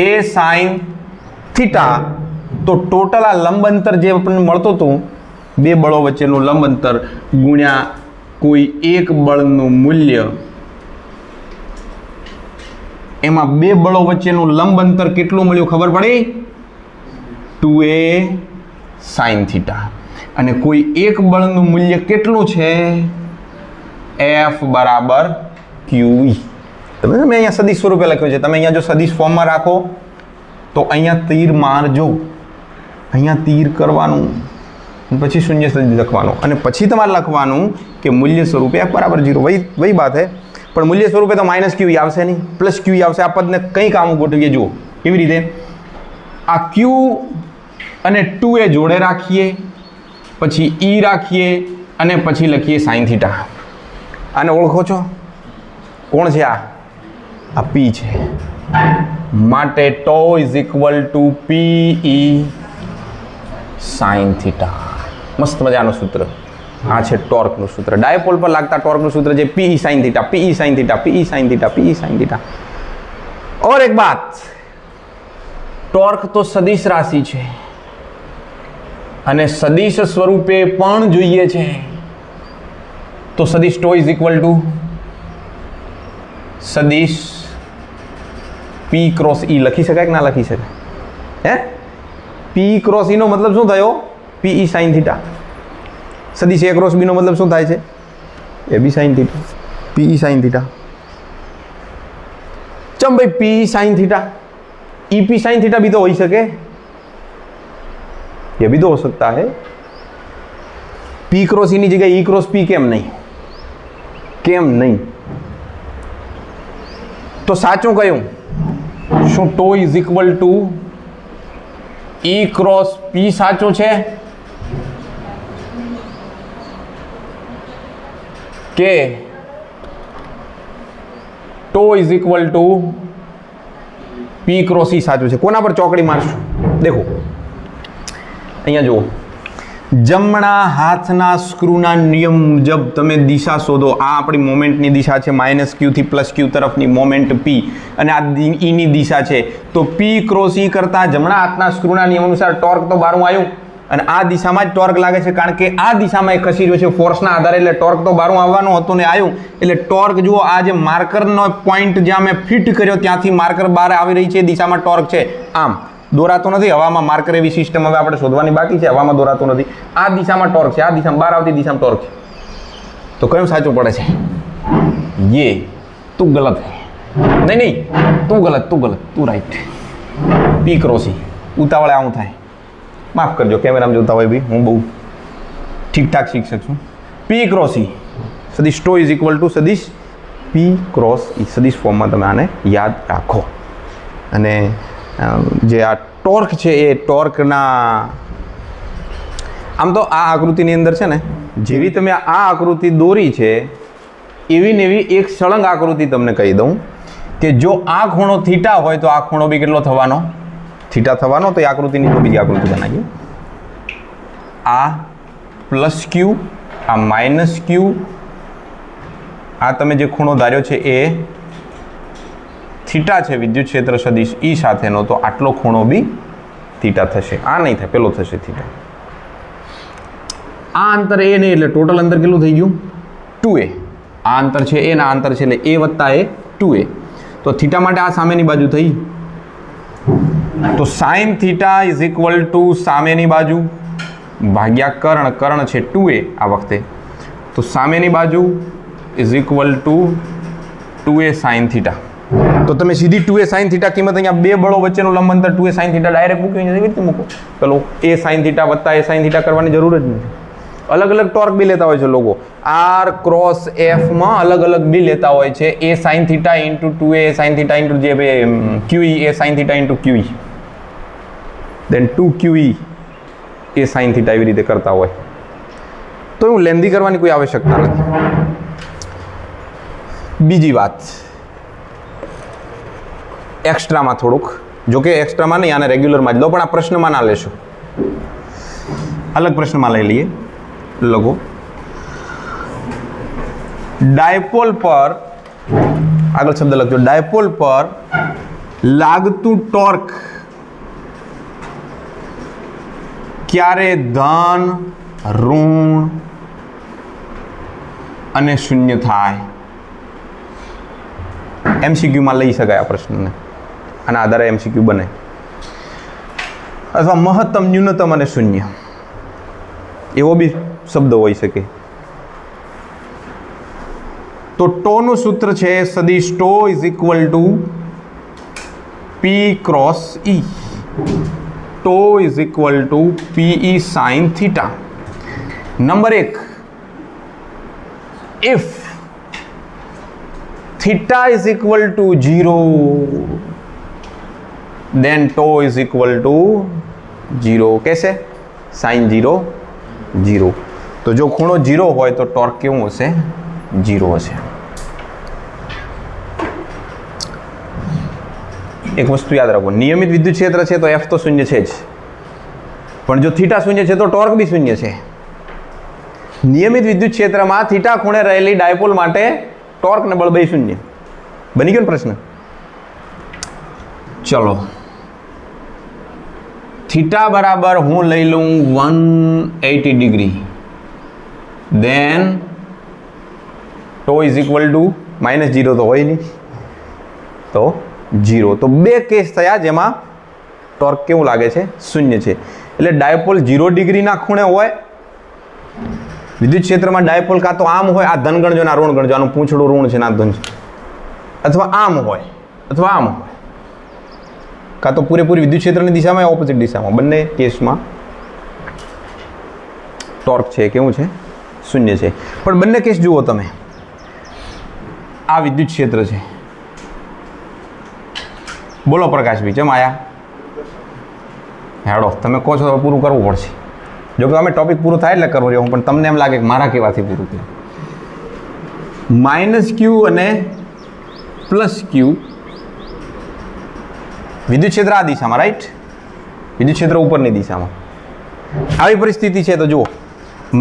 એ સાઇન થીટા. તો ટોટલ આ લંબ અંતર જે આપણને મળતું હતું, બે બળો વચ્ચેનું લંબ અંતર ગુણ્યા કોઈ એક બળનું મૂલ્ય, એમાં બે બળો વચ્ચેનું લંબ અંતર કેટલું મળ્યું ખબર પડી? 2a sine theta. અને કોઈ એક બળનું મૂલ્ય કેટલું છે? F બરાબર QE. તમે અહીંયા સદિશ સ્વરૂપે લખ્યું છે. તમે અહીંયા જો સદિશ ફોર્મમાં રાખો તો અહીંયા તીર મારજો, અહીંયા તીર કરવાનું, પછી શૂન્ય સદિશ લખવાનું, અને પછી તમારે લખવાનું કે મૂલ્ય સ્વરૂપે F બરાબર 0. વही बात है. પણ મૂલ્ય સ્વરૂપે તો માઇનસ QE આવશે નહીં, પ્લસ QE આવશે. આ પદને કંઈક આમ ગોઠવીએ. જુઓ કેવી રીતે. આ Q અને 2a જોડે રાખીએ, પછી E રાખીએ, અને પછી લખીએ સાઇન થીટા. આને ઓળખો છો? કોણ છે આ? આ P છે. માટે tau is equal to PE sine theta. મસ્ત મજાનું સૂત્ર. આ છે ટોર્કનું સૂત્ર. ડાયપોલ પર લાગતા ટોર્કનું સૂત્ર છે PE sine theta, PE sine theta, PE sine theta, PE sine theta. और एक बात, ટોર્ક તો સદિશ રાશિ છે અને સદિશ સ્વરૂપે પણ જોઈએ છે તો સદિશ ટો ઇઝ ઇક્વલ ટુ સદિશ પી ક્રોસ ઈ લખી શકાય કે ના લખી શકાય? હે, પી ક્રોસ ઈ નો મતલબ શું થયો? PE sine theta. સદિશ એ ક્રોસ બી નો મતલબ શું થાય છે? A B sine theta, PE sine theta. ચમ ભાઈ PE sine theta, EP sine theta भी तो हो ही सके, ये भी तो हो सकता है. पी क्रॉस ई ની જગ્યાએ ई क्रॉस पी કેમ નહીં? કેમ નહીં? તો સાચું કયું? શું tau is equal to E cross P સાચું છે કે tau is equal to P cross E સાચું છે? કોના પર ચોકડી મારશું? દેખો અહીંયા જુઓ, જમણા હાથના સ્ક્રૂના નિયમ મુજબ તમે દિશા શોધો. આ આપણી મોમેન્ટની દિશા છે, માઇનસ ક્યુ થી પ્લસ ક્યુ તરફની મોમેન્ટ પી, અને આ ઈની દિશા છે. તો પી ક્રોસ ઈ કરતા જમણા હાથના સ્ક્રૂના નિયમ અનુસાર ટોર્ક તો બારું આવ્યું, અને આ દિશામાં જ ટોર્ક લાગે છે કારણ કે આ દિશામાં એ ખસી રહ્યો છે ફોર્સના આધારે, એટલે ટોર્ક તો બારું આવવાનું હતું ને આવ્યું. એટલે ટોર્ક જુઓ, આ જે માર્કરનો પોઈન્ટ જ્યાં મેં ફિટ કર્યો ત્યાંથી માર્કર બહાર આવી રહી છે દિશામાં ટોર્ક છે. આમ દોરાતો નથી હવામાં, માર્કર એવી સિસ્ટમ હવે આપણે શોધવાની બાકી છે, હવામાં દોરાતો નથી. આ દિશામાં ટોર્ક છે, આ દિશામાં બહાર આવતી દિશામાં ટોર્ક છે. તો કયું સાચું પડે છે? યે તું ગલત હે. નહીં, તું ગલત, તું રાઈટ. પી ક્રોસી ઉતાવળે આવું થાય, માફ કરજો કેમેરામાં જોતા હોય ભાઈ, હું બહુ ઠીકઠાક શિક્ષક છું. પી ક્રોસ ઈ સદિશ ટો ઇઝ ઇક્વલ ટુ સદિશ પી ક્રોસ ઈ. સદિશ ફોર્મમાં તમે આને યાદ રાખો. અને જે આ ટોર્ક છે એ ટોર્કના, આમ તો આ આકૃતિની અંદર છે ને, જેવી તમે આ આકૃતિ દોરી છે એવી ને એવી એક સળંગ આકૃતિ તમને કહી દઉં કે જો આ ખૂણો થીટા હોય તો આ ખૂણો બી કેટલો થવાનો? થીટા થવાનો. તો એ આકૃતિની તો બીજી આકૃતિ બનાવીએ. આ પ્લસ ક્યુ, આ માઇનસ ક્યુ, આ તમે જે ખૂણો ધાર્યો છે એ થીટા છે વિદ્યુત ક્ષેત્ર સદિશ ઈ સાથેનો, તો આટલો ખૂણો બી થીટા થશે. આ નહીં થાય, પેલો થશે થીટા. આ અંતર એ નહીં, એટલે ટોટલ અંતર કેટલું થઈ ગયું? 2a. આ અંતર છે એ, ના અંતર છે એટલે a વત્તા એ 2a. તો થીટા માટે આ સામેની બાજુ થઈ, તો sine theta is equal two સામેની બાજુ ભાગ્યા કર્ણ. કર્ણ છે 2a આ વખતે, તો સામેની બાજુ is equal two 2a sine theta. તો તમે સીધી 2a સાઇન થીટા કિંમત અહીંયા બે બળો વચ્ચેનું લંબ અંતર 2a સાઇન થીટા ડાયરેક્ટ મૂકી એવી રીતે મૂકો. પેલો a સાઇન થીટા વત્તા a સાઇન થીટા કરવાની જરૂર જ નથી. અલગ અલગ ટોર્ક બી લેતા હોય છે લોકો, આર ક્રોસ એફ માં અલગ અલગ બી લેતા હોય છે. a sine theta into 2a sine theta into જે QE a sine theta into QE, then 2QE a sine theta, એવી રીતે કરતા હોય. તો હું લેન્ધી કરવાની કોઈ આવશ્યકતા નથી. બીજી વાત, એક્સ્ટ્રામાં થોડુંક, જોકે એક્સ્ટ્રામાં નહીં, આને રેગ્યુલરમાં જ લો, પણ આ પ્રશ્નમાં ના લેશો, અલગ પ્રશ્નમાં લઈ લઈએ. લખો, ડાયપોલ પર, આગળ શબ્દ લખજો, ડાયપોલ પર લાગતું ટોર્ક ક્યારે ધન, ઋણ અને શૂન્ય થાય? એમસીક્યુમાં લઈ શકાય આ પ્રશ્નને, આના આધારે એમસીક્યુ બને. અથવા મહત્તમ, ન્યૂનતમ અને શૂન્ય, એવો બી શબ્દ હોઈ શકે. તો ટોનું સૂત્ર છે સદિશ tau is equal to P cross E. Tau is equal to PE sine theta. Number 1, if theta is equal to 0, then tau is equal to 0. कैसे? sin 0 0. तो जो ખૂણો 0 હોય તો ટોર્ક કેવું હશે? 0 હશે. એક વસ્તુ યાદ રાખો, નિયમિત વિદ્યુત ક્ષેત્ર છે તો f તો શૂન્ય છે જ, પણ જો થીટા શૂન્ય છે તો ટોર્ક બી શૂન્ય છે. નિયમિત વિદ્યુત ક્ષેત્રમાં થીટા ખૂણે રહેલી ડાયપોલ માટે ટોર્ક ને બળ બે શૂન્ય. બની ગયો ને પ્રશ્ન? ચલો થીટા બરાબર હું લઈ લઉં 180 degree, then T is equal to -0 તો હોય નહીં, તો 0. તો બે કેસ થયા જેમાં ટોર્ક કેવું લાગે છે? શૂન્ય છે. એટલે ડાયપોલ 0 ડિગ્રીના ખૂણે હોય. વિદ્યુત ક્ષેત્રમાં ડાયપોલ કાં તો આમ હોય, આ ધન ગણજો ને આ ઋણ ગણજો, આનું પૂંછડું ઋણ છે ને આ ધન છે, અથવા આમ હોય અથવા આમ હોય, કાં તો પૂરેપૂરી વિદ્યુત ક્ષેત્રની દિશામાં ઓપોઝિટ દિશામાં. બંને કેસમાં ટોર્ક છે કેવું છે? શૂન્ય છે. પણ બંને કેસ જુઓ તમે, આ વિદ્યુત ક્ષેત્ર છે, બોલો પ્રકાશભાઈ ચમ આયા? હેડો તમે કહો છો તો પૂરું કરવું પડશે. જો કે અમે ટોપિક પૂરું થાય એટલે કરવો રહ્યો, પણ તમને એમ લાગે કે મારા કહેવાથી પૂરું થયું. -q અને +q વિદ્યુત ક્ષેત્ર આ દિશામાં, રાઈટ? વિદ્યુત ક્ષેત્ર ઉપરની દિશામાં. આવી પરિસ્થિતિ છે તો જુઓ, -q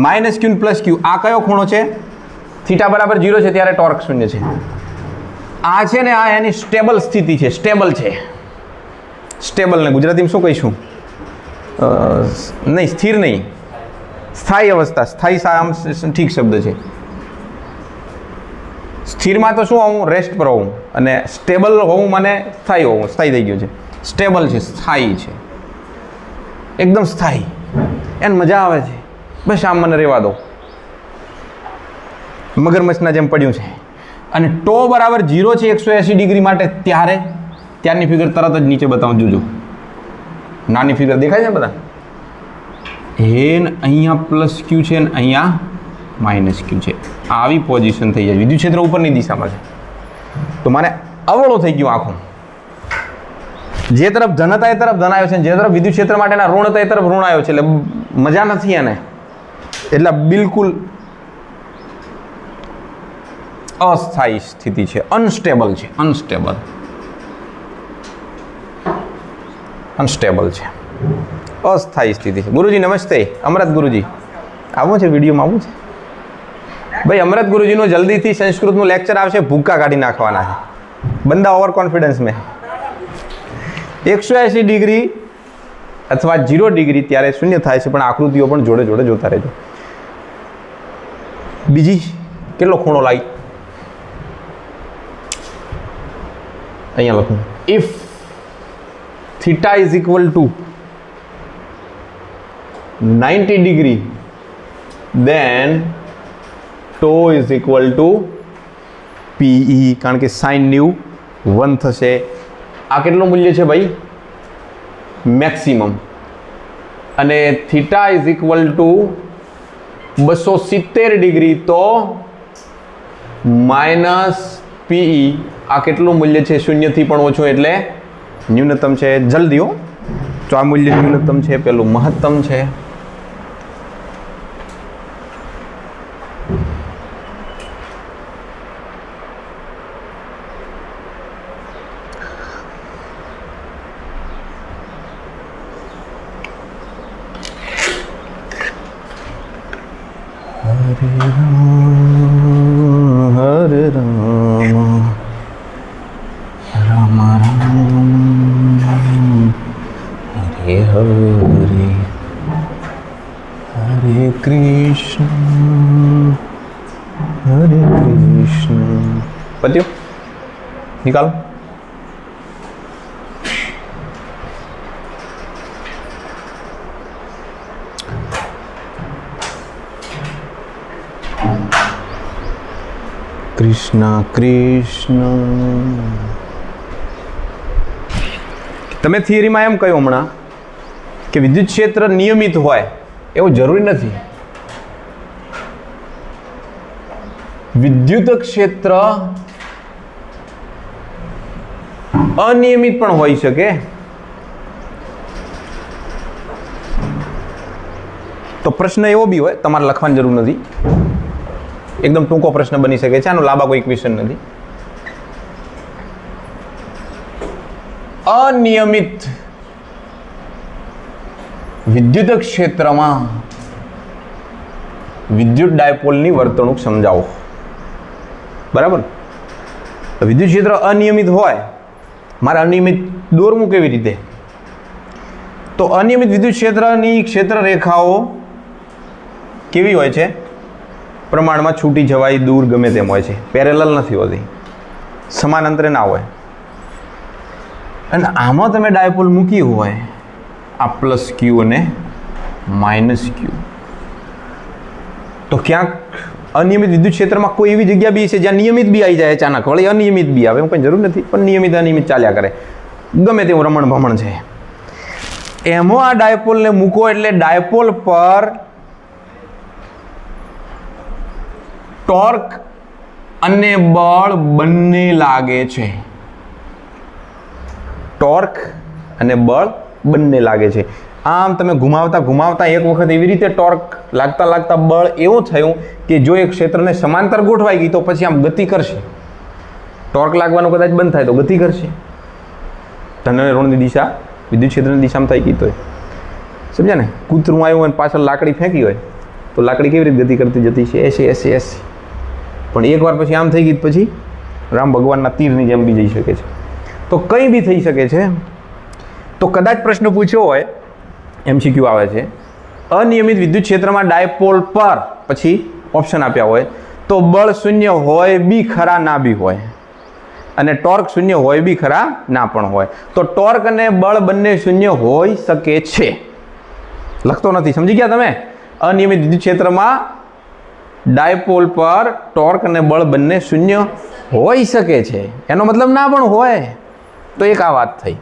ને +q, આ કયો ખૂણો છે? થીટા બરાબર 0 છે ત્યારે ટોર્ક શૂન્ય છે. આ છે ને આ એની સ્ટેબલ સ્થિતિ છે, સ્ટેબલ છે. સ્ટેબલને ગુજરાતીમાં શું કહીશું? નહીં, સ્થિર નહીં, સ્થાયી અવસ્થા. સ્થાયી આમ ઠીક શબ્દ છે. સ્થિરમાં તો શું હોવું? રેસ્ટ પર હોવું. અને સ્ટેબલ હોવું મને સ્થાયી હોવું. સ્થાયી થઈ ગયું છે, સ્ટેબલ છે, સ્થાયી છે, એકદમ સ્થાયી. એને મજા આવે છે, બસ આમ મને રહેવા દો, મગરમચ્છના જેમ પડ્યું છે. અને ટો બરાબર 0 છે 180 ડિગ્રી માટે, ત્યારની ફિગર તરત જ નીચે બતાવું, જોજો નાની ફિગર દેખાય છે બધા. અહીંયા +q છે ને અહીંયા -q છે. આવી પોઝિશન થઈ જાય. વિદ્યુત ક્ષેત્ર ઉપરની દિશામાં છે તો મારે અવળો થઈ ગયો આખું. જે તરફ ધન હતા એ તરફ ધન આવ્યો છે, જે તરફ વિદ્યુત ક્ષેત્ર માટેના ઋણ હતા એ તરફ ઋણ આવ્યો છે. એટલે મજા નથી એને. એટલે બિલકુલ અસ્થાયી સ્થિતિ છે, અનસ્ટેબલ છે, અનસ્ટેબલ છે, અસ્થાયી સ્થિતિ છે. ગુરુજી નમસ્તે. અમરત ગુરુજી આવું છે? વિડીયોમાં આવું છે ભાઈ? અમરત ગુરુજીનું જલ્દીથી સંસ્કૃતનું લેક્ચર આવશે, ભૂક્કા કાઢી નાખવાના છે. બંદા ઓવર કોન્ફિડન્સ મેં 180 ડિગ્રી અથવા 0 ડિગ્રી ત્યારે શૂન્ય થાય છે, પણ આકૃતિઓ પણ જોડે જોડે જોતા રહેજો. બીજી કેટલો ખૂણો લાવી? અહીંયા લખું, if theta is equal two 90 degree then toe is equal to PE, કારણ કે sin 1 થશે. આ કેટલું મૂલ્ય છે ભાઈ? મેક્સિમમ. અને theta is equal two 270 degree તો -PE. આ કેટલું મૂલ્ય છે? 0 થી પણ ઓછું એટલે ન્યૂનતમ છે. જલ્દી હો, તો આ મૂલ્ય ન્યૂનતમ છે, પેલું મહત્તમ છે. હરે રામ રામ રામ હરે હરે હરે કૃષ્ણ હરે કૃષ્ણ. પત્યું? નિકાલો. કૃષ્ણ કૃષ્ણ. તમે થિયરીમાં એમ કહ્યું હમણાં કે વિદ્યુત ક્ષેત્ર નિયમિત હોય એવું જરૂરી નથી. વિદ્યુત ક્ષેત્ર અનિયમિત પણ હોઈ શકે. તો પ્રશ્ન એવો બી હોય, તમારે લખવાની જરૂર નથી, એકદમ ટૂંકો પ્રશ્ન બની શકે છે, આનો લાંબા કોઈ ક્વેશ્ચન નથી. અનિયમિત વિદ્યુત ક્ષેત્રમાં વિદ્યુત ડાયપોલની વર્તણૂક સમજાવો. બરાબર? વિદ્યુત ક્ષેત્ર અનિયમિત હોય, મારે અનિયમિત દોરવું કેવી રીતે? તો અનિયમિત વિદ્યુત ક્ષેત્રની ક્ષેત્ર રેખાઓ કેવી હોય છે? પ્રમાણમાં છૂટી જવાય, દૂર ગમે તેમ હોય છે, પેરેલલ નથી હોતી, સમાન અંતરે ના હોય. અને આમાં તમે ડાયપોલ મૂકી હોય આ પ્લસ ક્યુ અને માઇનસ ક્યુ, તો ક્યાંક અનિયમિત વિદ્યુત ક્ષેત્રમાં કોઈ એવી જગ્યા બી છે જ્યાં નિયમિત બી આવી જાય, અચાનક વળી અનિયમિત બી આવે, કંઈ જરૂર નથી, પણ નિયમિત અનિયમિત ચાલ્યા કરે, ગમે તેવું રમણ ભમણ છે. એમાં આ ડાયપોલને મૂકો એટલે ડાયપોલ પર ટોર્ક અને બળ બંને લાગે છે. ટોર્ક અને બળ બંને લાગે છે. આમ તમે ઘુમાવતા ઘુમાવતા એક વખત એવી રીતે ટોર્ક લાગતા લાગતા બળ એવું થયું કે જો એક ક્ષેત્રને સમાંતર ગોઠવાઈ ગઈ તો પછી આમ ગતિ કરશે. ટોર્ક લાગવાનું કદાચ બંધ થાય તો ગતિ કરશે. ધન અને ઋણની દિશા વિદ્યુત ક્ષેત્રની દિશામાં થઈ ગઈ તો સમજ્યા ને? કૂતરું આવ્યું હોય પાછળ લાકડી ફેંકી હોય તો લાકડી કેવી રીતે ગતિ કરતી જતી છે? એસી. પણ એકવાર પછી આમ થઈ ગઈ પછી રામ ભગવાનના તીરની જેમ બી જઈ શકે છે. તો કંઈ બી થઈ શકે છે. તો કદાચ પ્રશ્ન પૂછ્યો હોય, MCQ આવે છે, અનિયમિત વિદ્યુત ક્ષેત્રમાં ડાયપોલ પર પછી ઓપ્શન આપ્યા હોય તો બળ શૂન્ય હોય બી ખરા ના બી હોય, અને ટોર્ક શૂન્ય હોય બી ખરા ના પણ હોય. તો ટોર્ક અને બળ બંને શૂન્ય હોઈ શકે છે. લખતો નથી, સમજી ગયા તમે? અનિયમિત વિદ્યુત ક્ષેત્રમાં ડાયપોલ પર ટોર્ક અને બળ બંને શૂન્ય હોઈ શકે છે. એનો મતલબ ના પણ હોય. તો એક આ વાત થઈ.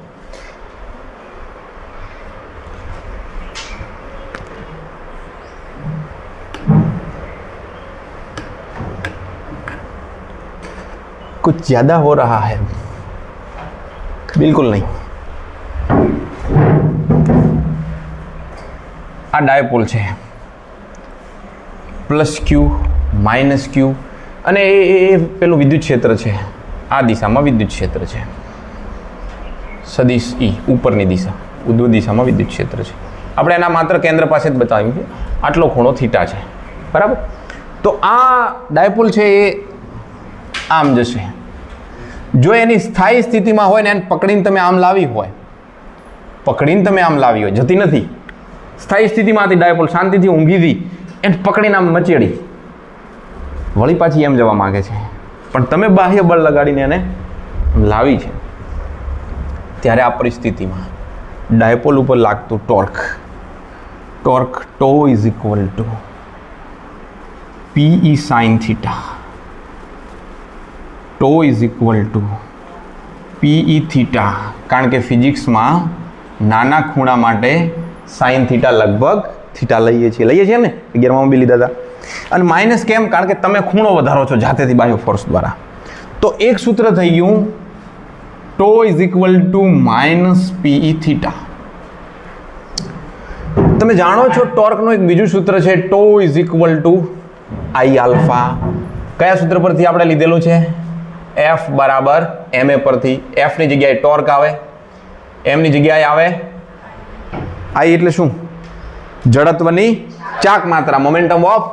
कुछ ज्यादा हो रहा है? बिल्कुल नहीं. આ ડાયપોલ છે, પ્લસ ક્યુ માઇનસ ક્યુ, અને એ પેલું વિદ્યુત ક્ષેત્ર છે. આ દિશામાં વિદ્યુત ક્ષેત્ર છે, સદિશ ઈ ઉપરની દિશા, ઉદ્ધવ દિશામાં વિદ્યુત ક્ષેત્ર છે. આપણે એના માત્ર કેન્દ્ર પાસે જ બતાવ્યું છે. આટલો ખૂણો થીટા છે, બરાબર? તો આ ડાયપોલ છે એ આમ જશે. જો એની સ્થાયી સ્થિતિમાં હોય ને એને પકડીને તમે આમ લાવી હોય, જતી નથી, સ્થાયી સ્થિતિમાંથી ડાયપોલ શાંતિથી ઊંઘી હતી, એને પકડીને આમ મચેડી, વળી પાછી એમ જવા માંગે છે, પણ તમે બાહ્ય બળ લગાડીને એને લાવી છે. ત્યારે આ પરિસ્થિતિમાં ડાયપોલ ઉપર લાગતું torque toe is equal to PE sin theta. Toe is equal to PE theta, કારણ કે ફિઝિક્સમાં નાના ખૂણા માટે સાઇન થીટા લગભગ થીટા લઈએ છીએ ને, 11માં બી લીધા હતા. અને માઇનસ કેમ? કારણ કે તમે ખૂણો વધારો છો જાતેથી બાહ્ય ફોર્સ દ્વારા. તો એક સૂત્ર થઈ ગયું, tau is equal to minus PE theta. તમે જાણો છો ટોર્કનું એક બીજું સૂત્ર છે, tau is equal to I alpha. કયા સૂત્ર પરથી આપણે લીધેલું છે? F બરાબર MA પરથી. F ની જગ્યાએ ટોર્ક આવે, M ની જગ્યાએ આવે I એટલે શું? જડત્વની ચાક માત્રા, મોમેન્ટમ ઓફ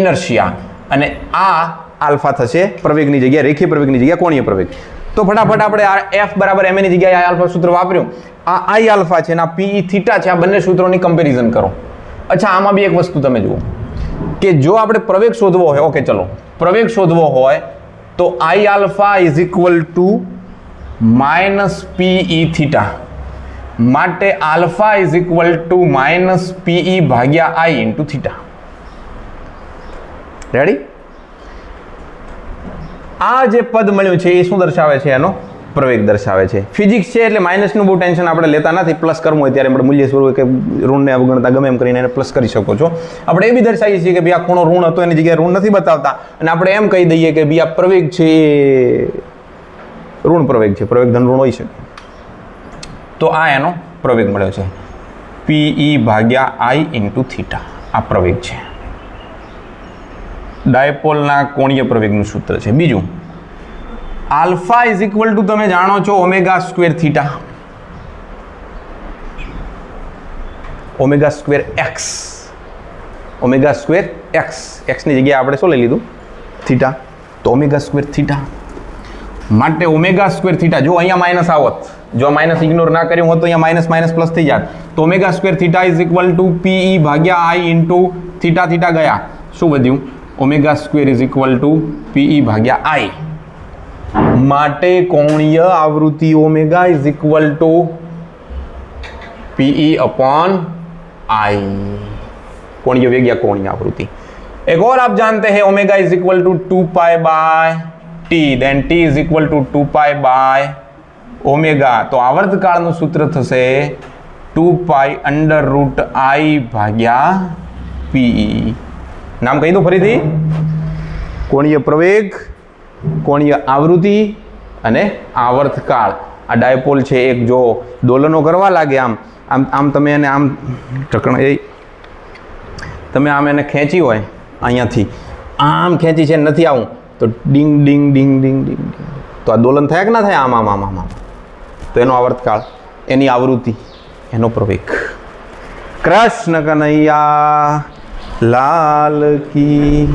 ઇનર્શિયા, અને આ આલ્ફા થશે પ્રવેગની જગ્યાએ, રેખીય પ્રવેગની જગ્યાએ કોણીય પ્રવેગ. તો ફટાફટ આપણે આ F બરાબર MA ની જગ્યાએ I આલ્ફા સૂત્ર વાપર્યું. આ I આલ્ફા છે અને આ PE થીટા છે. આ બંને સૂત્રોની કમ્પેરિઝન કરો. અચ્છા, આમાં બી એક વસ્તુ તમે જુઓ કે જો આપણે પ્રવેગ શોધવો હોય, ઓકે ચલો, પ્રવેગ શોધવો હોય તો I alpha is equal to minus PE theta, માટે alpha is equal to minus PE ભાગ્યા I ઇન્ટુ થીટા. રેડી? આ જે પદ મળ્યું છે એ શું દર્શાવે છે? એનો પ્રવેગ દર્શાવે છે. ફિઝિક્સ છે એટલે માઇનસનું બહુ ટેન્શન આપણે લેતા નથી. પ્લસ કરવું હોય ત્યારે આપણે મૂલ્ય સ્વરૂપે કે ઋણને અવગણતા ગમે એમ કરીને એને પ્લસ કરી શકો છો. આપણે એ બી દર્શાવીએ છીએ કે ભાઈ આ ખૂણો ઋણ હતો એની જગ્યાએ ઋણ નથી બતાવતા, અને આપણે એમ કહી દઈએ કે ભાઈ આ પ્રવેગ છે એ ઋણ પ્રવેગ છે, પ્રવેગ ધન ઋણ હોઈ શકે. તો આ એનો પ્રવેગ મળ્યો છે, PE ભાગ્યા I ઇન્ટુ થીટા. આ પ્રવેગ છે. ડાયપોલના કોણીય પ્રવેગનું સૂત્ર છે. બીજું, આલ્ફા ઇઝ ઇક્વલ ટુ તમે જાણો છો omega square theta, omega square X, omega square X. એક્સની જગ્યાએ આપણે શું લઈ લીધું? થીટા. તો ઓમેગા સ્ક્વેર થીટા. માટે ઓમેગા સ્ક્વેર થીટા, જો અહીંયા માઇનસ આવત, જો માઇનસ ઇગ્નોર ના કર્યું હોત તો અહીંયા માઇનસ માઇનસ પ્લસ થઈ જાત, તો omega square theta is equal to PE ભાગ્યા આઈ ઇન્ટુ થીટા થીટા ગયા, શું વધ્યું? Omega square is equal to PE ભાગ્યા આઈ. માટે કોણીય આવૃત્તિ omega is equal two P upon I, कोणीय वेग या कोणीय आवृत्ति. एक और आप जानते हैं omega is equal to 2 pi by T, then T is equal to 2 pi by omega. तो आवर्तकाळનું સૂત્ર થશે 2 પાઈ અંડર રૂટ आई ભાગ્યા પી. નામ કહી દો ફરીથી, કોણીય પ્રવેગ, કોણીય આવૃત્તિ અને આવર્તકાળ. આ ડાયપોલ છે એક, જો દોલનો કરવા લાગે આમ આમ આમ તમે એને આમ ઢકણ એ તમે આમ એને ખેંચી હોય અહીંયાથી આમ ખેંચી છે નથી આવું તો ડિંગ ડિંગ ડિંગ ડિંગ ડિંગ, તો આ દોલન થાય કે ના થાય? આમ આમ આમ આમ આમ. તો એનો આવર્તકાળ, એની આવૃત્તિ, એનો પ્રવેગ. કૃષ્ણ કનૈયા લાલ કી